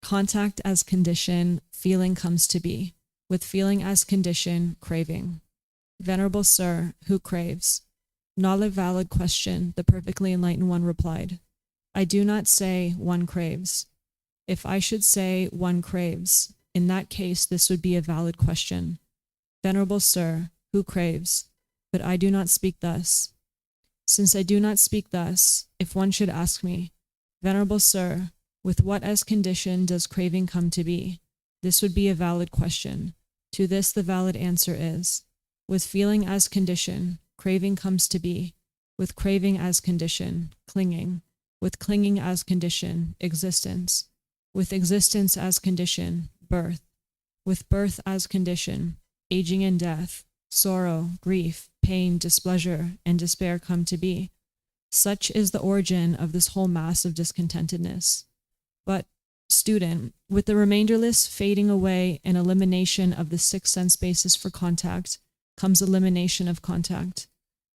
contact as condition, feeling comes to be. With feeling as condition, craving. Venerable Sir, who craves? Not a valid question, the perfectly enlightened one replied. I do not say one craves. If I should say one craves, in that case this would be a valid question. Venerable Sir, who craves? But I do not speak thus. Since I do not speak thus, if one should ask me, Venerable Sir, with what as condition does craving come to be? This would be a valid question. To this the valid answer is, with feeling as condition, craving comes to be. With craving as condition, clinging. With clinging as condition, existence. With existence as condition, birth. With birth as condition, aging and death, sorrow, grief, pain, displeasure, and despair come to be. Such is the origin of this whole mass of discontentedness. But, student, with the remainderless fading away and elimination of the six sense bases for contact, comes elimination of contact.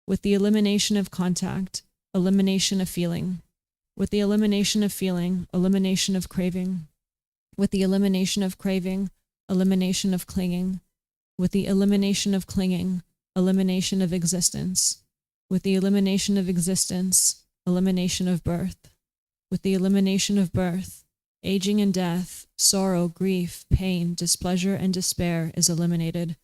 With the elimination of contact, elimination of feeling. With the elimination of feeling, elimination of craving. With the elimination of craving, elimination of clinging. With the elimination of clinging, elimination of existence. With the elimination of existence, elimination of birth. With the elimination of birth, aging and death, sorrow, grief, pain, displeasure, and despair is eliminated.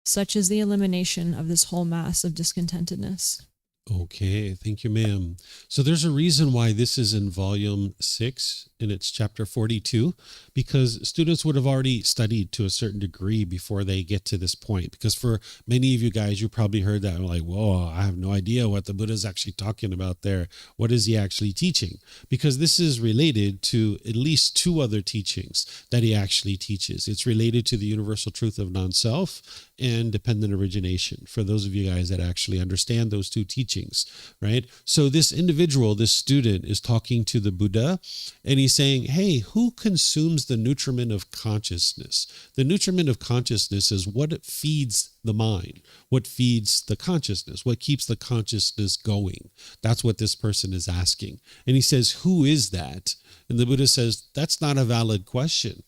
Such is the elimination of this whole mass of discontentedness. Okay, thank you, ma'am. So there's a reason why this is in volume 6 and it's chapter 42, because students would have already studied to a certain degree before they get to this point. Because for many of you guys, you probably heard that like, whoa, I have no idea what the Buddha is actually talking about there. What is he actually teaching? Because this is related to at least 2 other teachings that he actually teaches. It's related to the universal truth of non-self and dependent origination, for those of you guys that actually understand those 2 teachings, right? So this individual, this student, is talking to the Buddha, and he's saying, hey, who consumes the nutriment of consciousness? The nutriment of consciousness is what feeds the mind, what feeds the consciousness, what keeps the consciousness going. That's what this person is asking. And he says, who is that? And the Buddha says, that's not a valid question.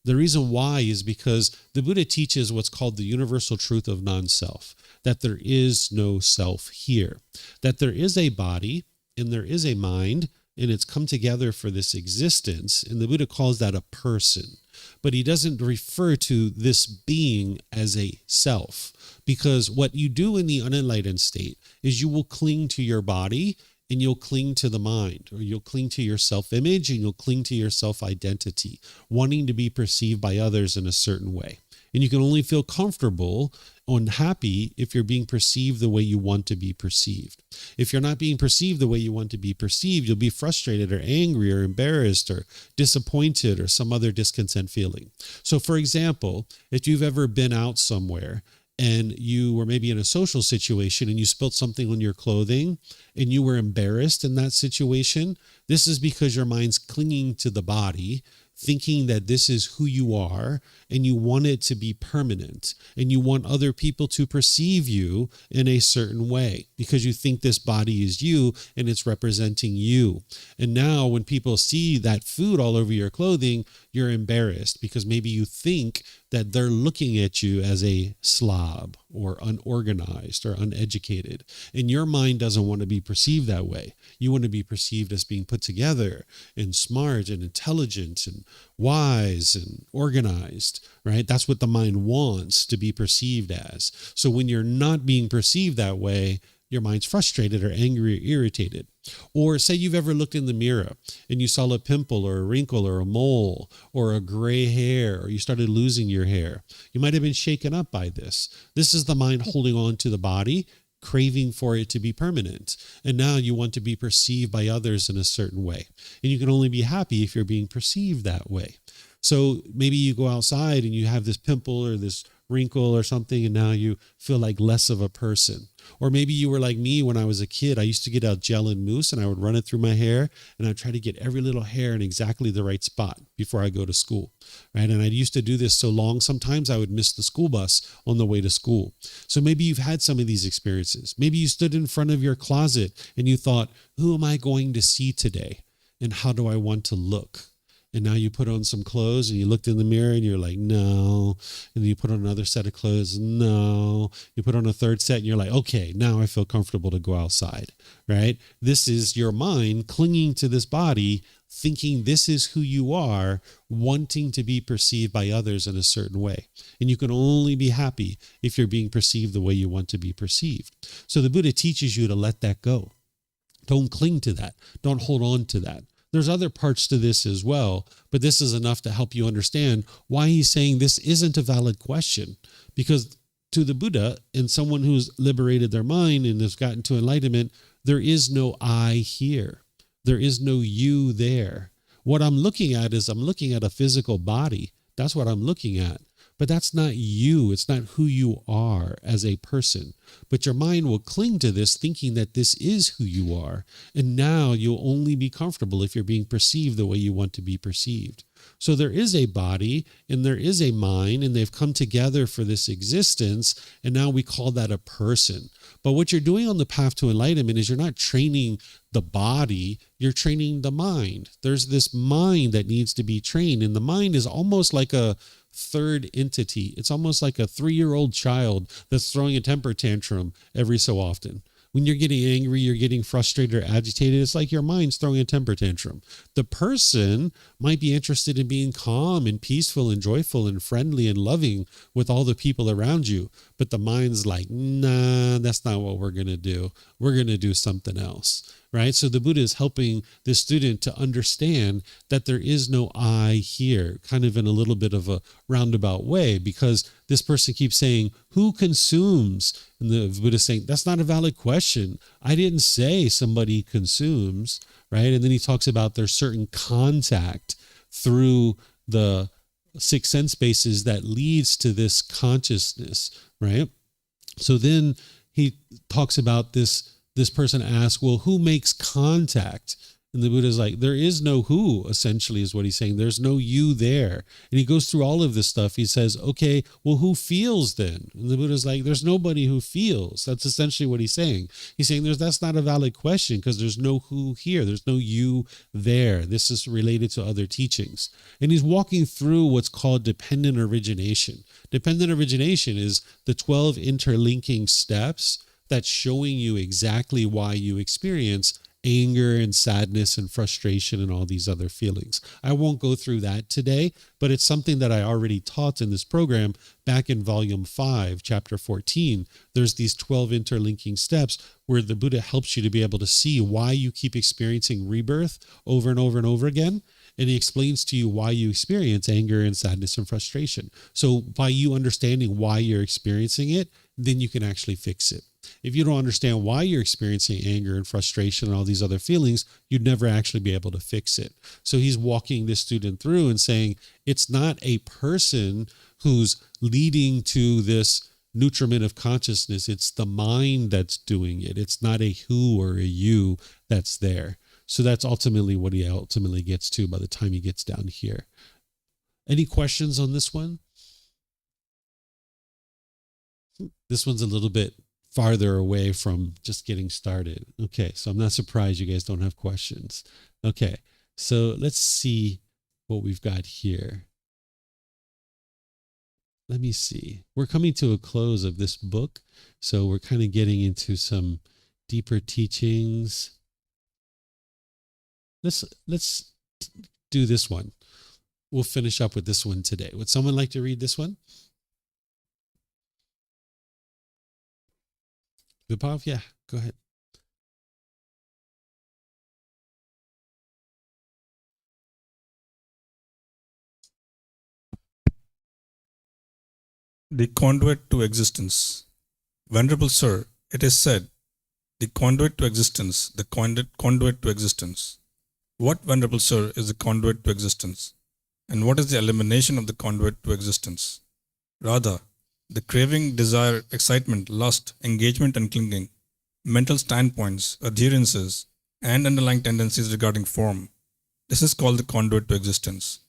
The reason why is because the Buddha teaches what's called the universal truth of non-self, that there is no self here, that there is a body and there is a mind, and it's come together for this existence. And the Buddha calls that a person. But he doesn't refer to this being as a self, because what you do in the unenlightened state is you will cling to your body, and you'll cling to the mind, or you'll cling to your self-image, and you'll cling to your self-identity, wanting to be perceived by others in a certain way. And you can only feel comfortable and happy if you're being perceived the way you want to be perceived. If you're not being perceived the way you want to be perceived, you'll be frustrated or angry or embarrassed or disappointed or some other discontent feeling. So for example, if you've ever been out somewhere and you were maybe in a social situation and you spilled something on your clothing and you were embarrassed in that situation, this is because your mind's clinging to the body, thinking that this is who you are, and you want it to be permanent, and you want other people to perceive you in a certain way because you think this body is you and it's representing you. And now when people see that food all over your clothing, you're embarrassed because maybe you think that they're looking at you as a slob or unorganized or uneducated. And your mind doesn't want to be perceived that way. You want to be perceived as being put together and smart and intelligent and wise and organized, right? That's what the mind wants to be perceived as. So when you're not being perceived that way, your mind's frustrated or angry or irritated. Or say you've ever looked in the mirror and you saw a pimple or a wrinkle or a mole or a gray hair, or you started losing your hair. You might have been shaken up by this. This is the mind holding on to the body, craving for it to be permanent. And now you want to be perceived by others in a certain way. And you can only be happy if you're being perceived that way. So maybe you go outside and you have this pimple or this wrinkle or something, and now you feel like less of a person. Or maybe you were like me when I was a kid. I used to get out gel and mousse and I would run it through my hair, and I'd try to get every little hair in exactly the right spot before I go to school, right? And I used to do this so long, sometimes I would miss the school bus on the way to school. So maybe you've had some of these experiences. Maybe you stood in front of your closet and you thought, who am I going to see today? And how do I want to look? And now you put on some clothes and you looked in the mirror and you're like, no. And then you put on another set of clothes. No. You put on a third set and you're like, okay, now I feel comfortable to go outside, right? This is your mind clinging to this body, thinking this is who you are, wanting to be perceived by others in a certain way. And you can only be happy if you're being perceived the way you want to be perceived. So the Buddha teaches you to let that go. Don't cling to that. Don't hold on to that. There's other parts to this as well, but this is enough to help you understand why he's saying this isn't a valid question. Because to the Buddha and someone who's liberated their mind and has gotten to enlightenment, there is no I here. There is no you there. What I'm looking at is I'm looking at a physical body. That's what I'm looking at. But that's not you. It's not who you are as a person. But your mind will cling to this thinking that this is who you are. And now you'll only be comfortable if you're being perceived the way you want to be perceived. So there is a body and there is a mind, and they've come together for this existence. And now we call that a person. But what you're doing on the path to enlightenment is you're not training the body, you're training the mind. There's this mind that needs to be trained. And the mind is almost like a third entity. It's almost like a 3-year-old child that's throwing a temper tantrum every so often. When you're getting angry, you're getting frustrated or agitated, it's like your mind's throwing a temper tantrum. The person might be interested in being calm and peaceful and joyful and friendly and loving with all the people around you. But the mind's like, nah, that's not what we're going to do. We're going to do something else, right? So the Buddha is helping the student to understand that there is no I here, kind of in a little bit of a roundabout way, because this person keeps saying, who consumes? And the Buddha is saying, that's not a valid question. I didn't say somebody consumes, right? And then he talks about there's certain contact through the 6 sense bases that leads to this consciousness, right? So then he talks about this person asks, well, who makes contact? And the Buddha is like, there is no who, essentially, is what he's saying. There's no you there. And he goes through all of this stuff. He says, okay, well, who feels then? And the Buddha is like, there's nobody who feels. That's essentially what he's saying. He's saying that's not a valid question because there's no who here. There's no you there. This is related to other teachings. And he's walking through what's called dependent origination. Dependent origination is the 12 interlinking steps that's showing you exactly why you experience anger and sadness and frustration and all these other feelings. I won't go through that today, but it's something that I already taught in this program back in volume 5, chapter 14. There's these 12 interlinking steps where the Buddha helps you to be able to see why you keep experiencing rebirth over and over and over again. And he explains to you why you experience anger and sadness and frustration. So by you understanding why you're experiencing it, then you can actually fix it. If you don't understand why you're experiencing anger and frustration and all these other feelings, you'd never actually be able to fix it. So he's walking this student through and saying, it's not a person who's leading to this nutriment of consciousness. It's the mind that's doing it. It's not a who or a you that's there. So that's ultimately what he ultimately gets to by the time he gets down here. Any questions on this one? This one's a little bit farther away from just getting started. Okay, so I'm not surprised you guys don't have questions. Okay, so let's see what we've got here. Let me see. We're coming to a close of this book, so we're kind of getting into some deeper teachings. Let's do this one. We'll finish up with this one today. Would someone like to read this one? Vipov? Yeah, go ahead. The conduit to existence. Venerable Sir, it is said, the conduit to existence, the conduit to existence. What, Venerable Sir, is the conduit to existence? And what is the elimination of the conduit to existence? Rather, the craving, desire, excitement, lust, engagement and clinging, mental standpoints, adherences, and underlying tendencies regarding form. This is called the conduit to existence.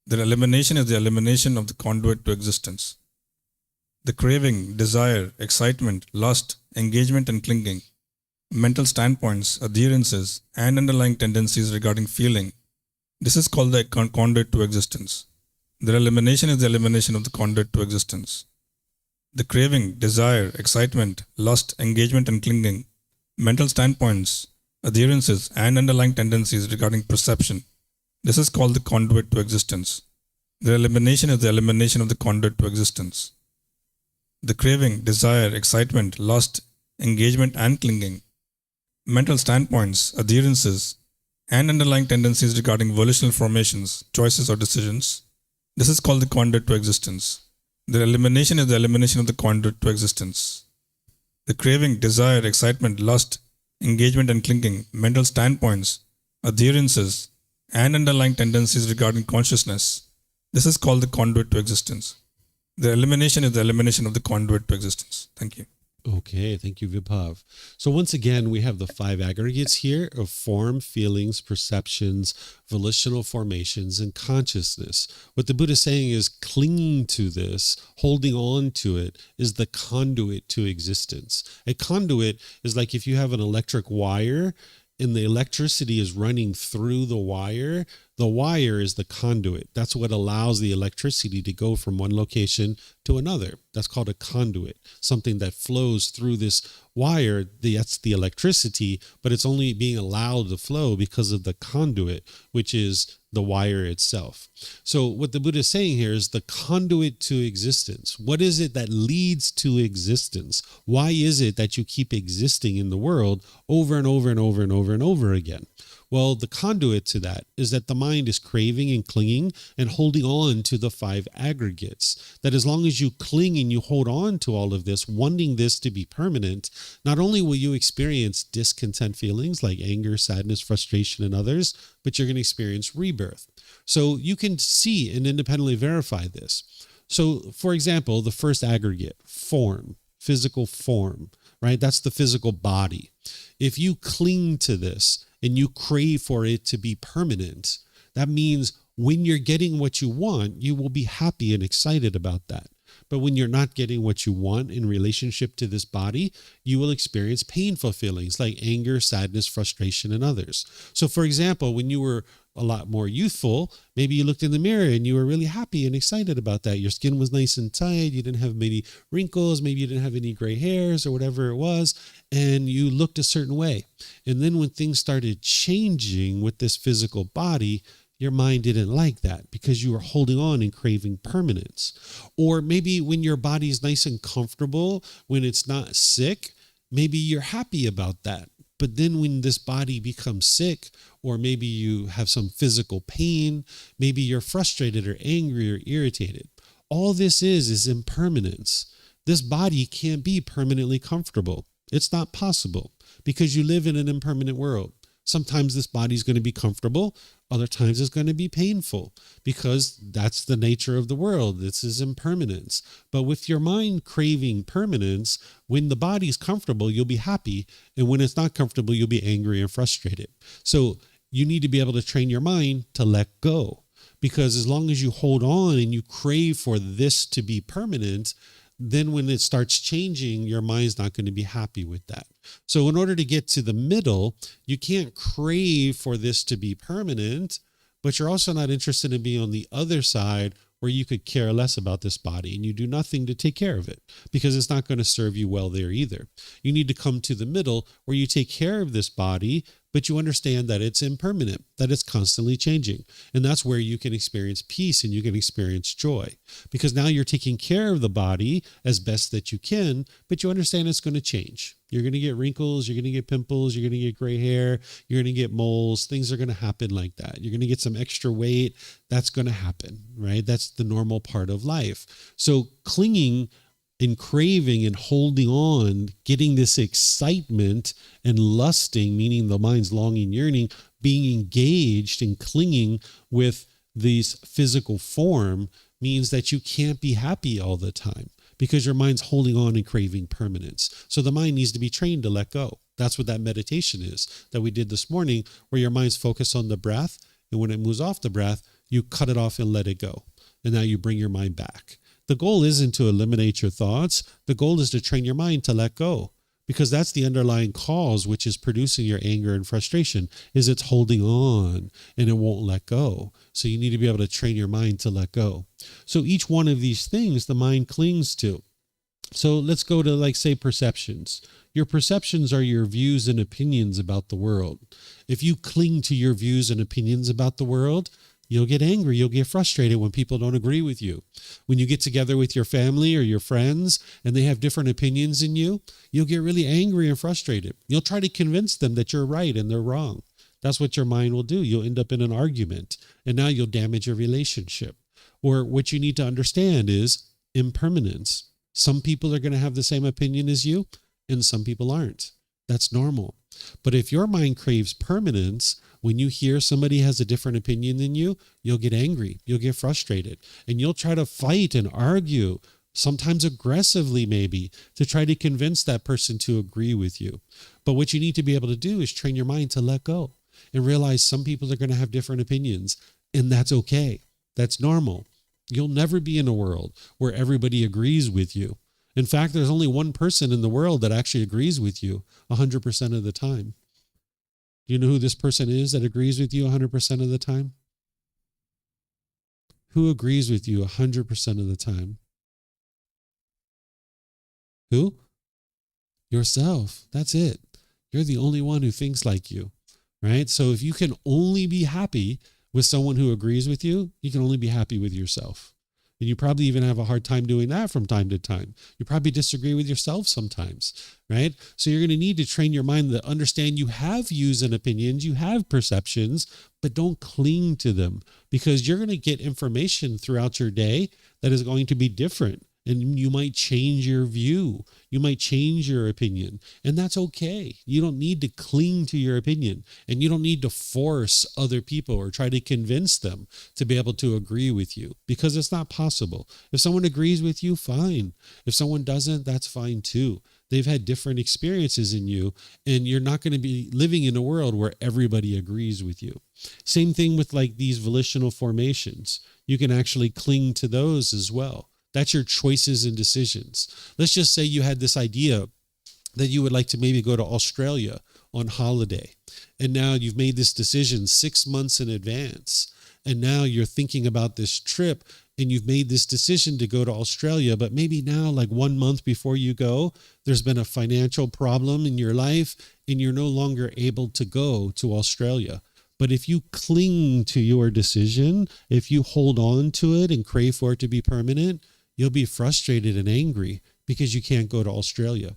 Their elimination is the elimination of the conduit to existence. The craving, desire, excitement, lust, engagement and clinging, mental standpoints, adherences, and underlying tendencies regarding feeling. This is called the conduit to existence. Their elimination is the elimination of the conduit to existence. The craving, desire, excitement, lust, engagement and clinging, mental standpoints, adherences, and underlying tendencies regarding perception. This is called the conduit to existence. Their elimination is the elimination of the conduit to existence. The craving, desire, excitement, lust, engagement and clinging, mental standpoints, adherences, and underlying tendencies regarding volitional formations, choices or decisions. This is called the conduit to existence. Their elimination is the elimination of the conduit to existence. The craving, desire, excitement, lust, engagement and clinging, mental standpoints, adherences, and underlying tendencies regarding consciousness. This is called the conduit to existence. The elimination is the elimination of the conduit to existence. Thank you. Okay, thank you, Viphav. So once again, we have the 5 aggregates here of form, feelings, perceptions, volitional formations, and consciousness. What the Buddha is saying is clinging to this, holding on to it, is the conduit to existence. A conduit is like if you have an electric wire and the electricity is running through the wire is the conduit. That's what allows the electricity to go from one location to another. That's called a conduit, something that flows through this wire. That's the electricity, but it's only being allowed to flow because of the conduit, which is the wire itself. So what the Buddha is saying here is the conduit to existence. What is it that leads to existence? Why is it that you keep existing in the world over and over and over and over and over again? Well, the conduit to that is that the mind is craving and clinging and holding on to the 5 aggregates. That as long as you cling and you hold on to all of this, wanting this to be permanent, not only will you experience discontent feelings like anger, sadness, frustration, and others, but you're going to experience rebirth. So you can see and independently verify this. So, for example, the first aggregate, form, physical form, right? That's the physical body. If you cling to this and you crave for it to be permanent, that means when you're getting what you want, you will be happy and excited about that. But when you're not getting what you want in relationship to this body, you will experience painful feelings like anger, sadness, frustration, and others. So for example, when you were a lot more youthful. Maybe you looked in the mirror and you were really happy and excited about that. Your skin was nice and tight. You didn't have many wrinkles. Maybe you didn't have any gray hairs or whatever it was. And you looked a certain way. And then when things started changing with this physical body, your mind didn't like that because you were holding on and craving permanence. Or maybe when your body's nice and comfortable, when it's not sick, maybe you're happy about that. But then when this body becomes sick, or maybe you have some physical pain, maybe you're frustrated or angry or irritated. All this is impermanence. This body can't be permanently comfortable. It's not possible because you live in an impermanent world. Sometimes this body is going to be comfortable. Other times it's going to be painful because that's the nature of the world. This is impermanence. But with your mind craving permanence, when the body is comfortable, you'll be happy. And when it's not comfortable, you'll be angry and frustrated. So you need to be able to train your mind to let go. Because as long as you hold on and you crave for this to be permanent, then when it starts changing, your mind's not going to be happy with that. So in order to get to the middle, you can't crave for this to be permanent, but you're also not interested in being on the other side where you could care less about this body and you do nothing to take care of it because it's not going to serve you well there either. You need to come to the middle where you take care of this body, but you understand that it's impermanent, that it's constantly changing. And that's where you can experience peace and you can experience joy because now you're taking care of the body as best that you can, but you understand it's going to change. You're going to get wrinkles, you're going to get pimples, you're going to get gray hair, you're going to get moles. Things are going to happen like that. You're going to get some extra weight. That's going to happen, right? That's the normal part of life. So clinging and craving and holding on, getting this excitement and lusting, meaning the mind's longing, yearning, being engaged and clinging with this physical form means that you can't be happy all the time because your mind's holding on and craving permanence. So the mind needs to be trained to let go. That's what that meditation is that we did this morning, where your mind's focused on the breath. And when it moves off the breath, you cut it off and let it go. And now you bring your mind back. The goal isn't to eliminate your thoughts. The goal is to train your mind to let go, because that's the underlying cause which is producing your anger and frustration, is it's holding on and it won't let go. So you need to be able to train your mind to let go. So each one of these things the mind clings to. So let's go to, like, say, perceptions. Your perceptions are your views and opinions about the world. If you cling to your views and opinions about the world, you'll get angry. You'll get frustrated when people don't agree with you. When you get together with your family or your friends and they have different opinions than you, you'll get really angry and frustrated. You'll try to convince them that you're right and they're wrong. That's what your mind will do. You'll end up in an argument, and now you'll damage your relationship. Or what you need to understand is impermanence. Some people are going to have the same opinion as you, and some people aren't. That's normal. But if your mind craves permanence, when you hear somebody has a different opinion than you, you'll get angry, you'll get frustrated, and you'll try to fight and argue, sometimes aggressively maybe, to try to convince that person to agree with you. But what you need to be able to do is train your mind to let go and realize some people are going to have different opinions, and that's okay. That's normal. You'll never be in a world where everybody agrees with you. In fact, there's only one person in the world that actually agrees with you 100% of the time. Do you know who this person is that agrees with you 100% of the time? Who agrees with you 100% of the time? Who? Yourself. That's it. You're the only one who thinks like you, right? So if you can only be happy with someone who agrees with you, you can only be happy with yourself. And you probably even have a hard time doing that from time to time. You probably disagree with yourself sometimes, right? So you're going to need to train your mind to understand you have views and opinions, you have perceptions, but don't cling to them, because you're going to get information throughout your day that is going to be different. And you might change your view. You might change your opinion. And that's okay. You don't need to cling to your opinion. And you don't need to force other people or try to convince them to be able to agree with you, because it's not possible. If someone agrees with you, fine. If someone doesn't, that's fine too. They've had different experiences in you, and you're not going to be living in a world where everybody agrees with you. Same thing with, like, these volitional formations. You can actually cling to those as well. That's your choices and decisions. Let's just say you had this idea that you would like to maybe go to Australia on holiday. And now you've made this decision 6 months in advance. And now you're thinking about this trip and you've made this decision to go to Australia, but maybe now, like 1 month before you go, there's been a financial problem in your life and you're no longer able to go to Australia. But if you cling to your decision, if you hold on to it and crave for it to be permanent, you'll be frustrated and angry because you can't go to Australia.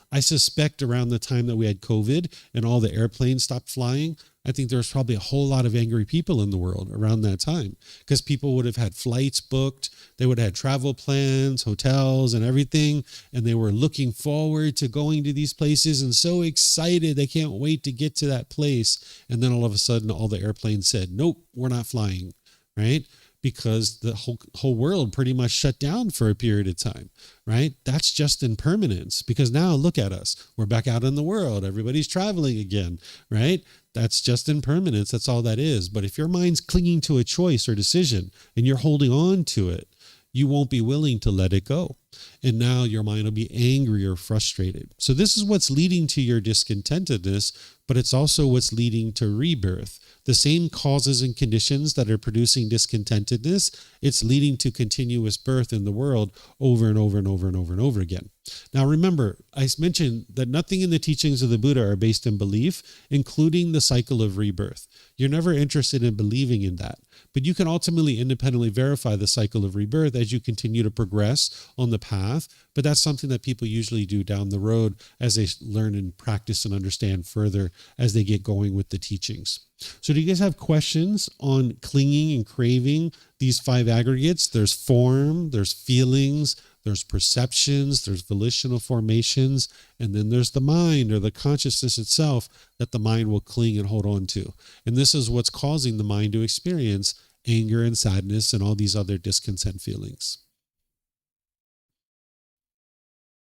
I suspect around the time that we had COVID and all the airplanes stopped flying, I think there was probably a whole lot of angry people in the world around that time because people would have had flights booked. They would have had travel plans, hotels and everything. And they were looking forward to going to these places and so excited. They can't wait to get to that place. And then all of a sudden, all the airplanes said, nope, we're not flying, right? Because the whole world pretty much shut down for a period of time, right? That's just impermanence because now look at us. We're back out in the world. Everybody's traveling again, right? That's just impermanence. That's all that is. But if your mind's clinging to a choice or decision and you're holding on to it, you won't be willing to let it go. And now your mind will be angry or frustrated. So this is what's leading to your discontentedness, but it's also what's leading to rebirth. The same causes and conditions that are producing discontentedness, it's leading to continuous birth in the world over and over and over and over and over again. Now remember, I mentioned that nothing in the teachings of the Buddha are based in belief, including the cycle of rebirth. You're never interested in believing in that, but you can ultimately independently verify the cycle of rebirth as you continue to progress on the path. But that's something that people usually do down the road as they learn and practice and understand further as they get going with the teachings. So do you guys have questions on clinging and craving these 5 aggregates? There's form, there's feelings, there's perceptions, there's volitional formations, and then there's the mind or the consciousness itself that the mind will cling and hold on to. And this is what's causing the mind to experience anger and sadness and all these other discontent feelings.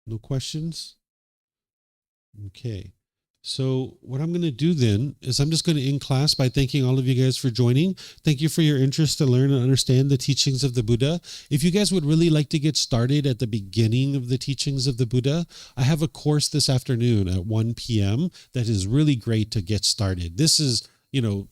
No questions? Okay. So what I'm going to do then is I'm just going to end class by thanking all of you guys for joining. Thank you for your interest to learn and understand the teachings of the Buddha. If you guys would really like to get started at the beginning of the teachings of the Buddha, I have a course this afternoon at 1 p.m. that is really great to get started. This is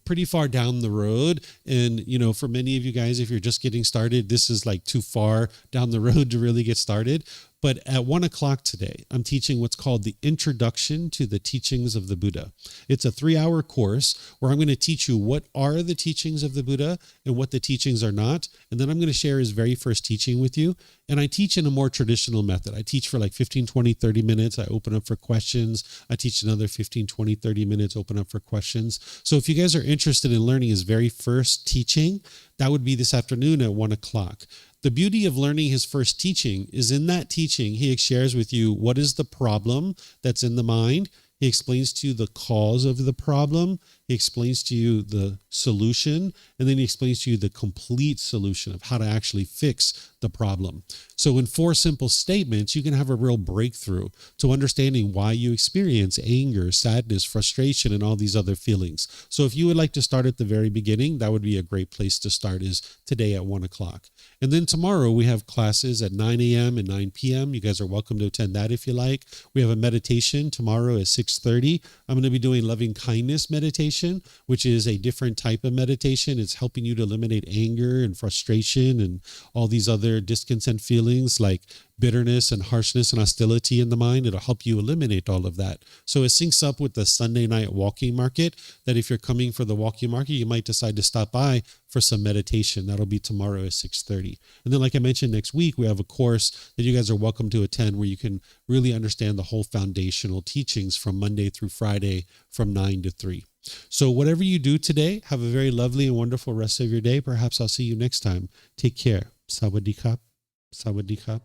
pretty far down the road. And, for many of you guys, if you're just getting started, this is like too far down the road to really get started. But at 1 o'clock today, I'm teaching what's called the Introduction to the Teachings of the Buddha. It's a 3-hour course where I'm going to teach you what are the teachings of the Buddha and what the teachings are not. And then I'm going to share his very first teaching with you. And I teach in a more traditional method. I teach for like 15, 20, 30 minutes. I open up for questions. I teach another 15, 20, 30 minutes, open up for questions. So if you guys are interested in learning his very first teaching, that would be this afternoon at 1 o'clock. The beauty of learning his first teaching is in that teaching, he shares with you what is the problem that's in the mind. He explains to you the cause of the problem. He explains to you the solution, and then he explains to you the complete solution of how to actually fix the problem. So in 4 simple statements, you can have a real breakthrough to understanding why you experience anger, sadness, frustration, and all these other feelings. So if you would like to start at the very beginning, that would be a great place to start, is today at 1 o'clock. And then tomorrow we have classes at 9 a.m. and 9 p.m. You guys are welcome to attend that if you like. We have a meditation tomorrow at 6:30. I'm going to be doing loving kindness meditation, which is a different type of meditation. It's helping you to eliminate anger and frustration and all these other discontent feelings like bitterness and harshness and hostility in the mind. It'll help you eliminate all of that. So it syncs up with the Sunday night walking market, that if you're coming for the walking market, you might decide to stop by for some meditation. That'll be tomorrow at 6:30. And then, like I mentioned, next week, we have a course that you guys are welcome to attend where you can really understand the whole foundational teachings from Monday through Friday from 9 to 3. So whatever you do today, have a very lovely and wonderful rest of your day. Perhaps I'll see you next time. Take care. Sawadee krap. Sawadee krap.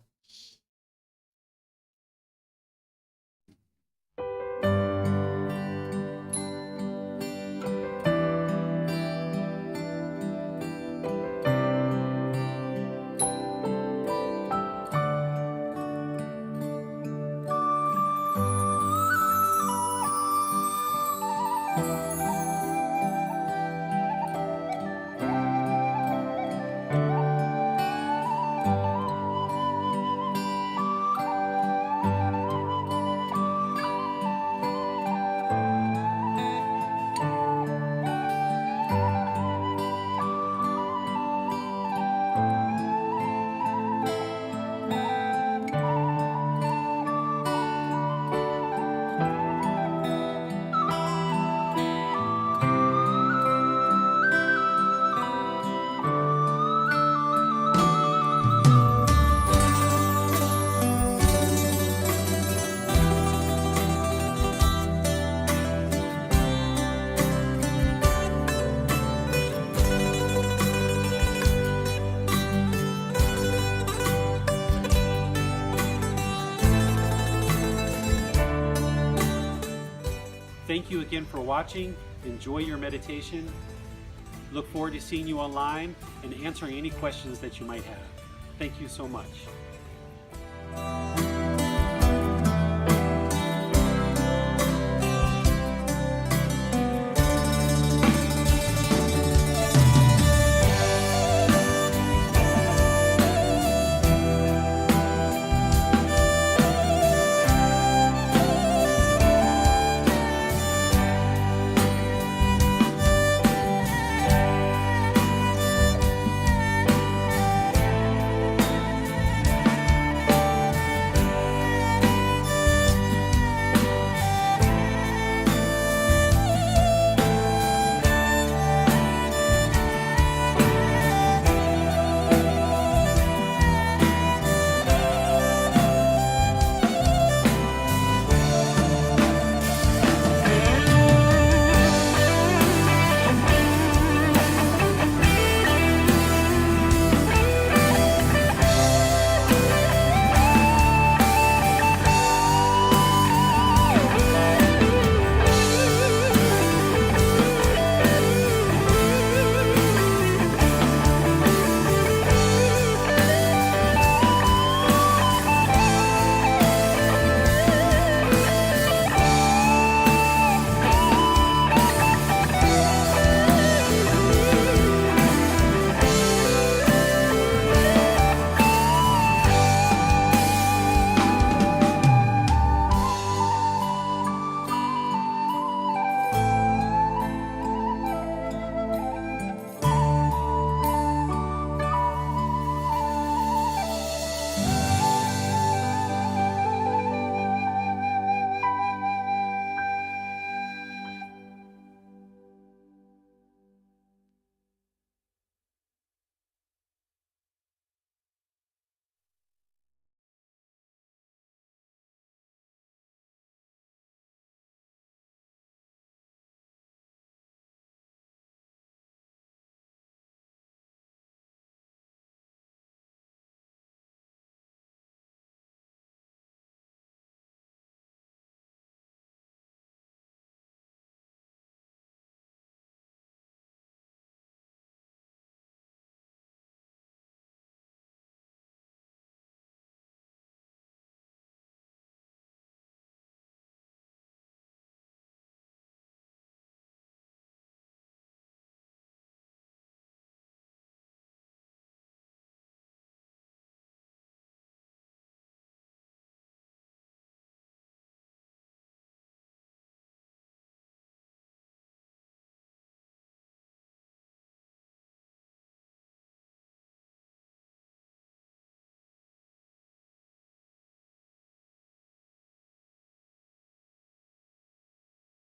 Thank you again for watching. Enjoy your meditation. Look forward to seeing you online and answering any questions that you might have. Thank you so much.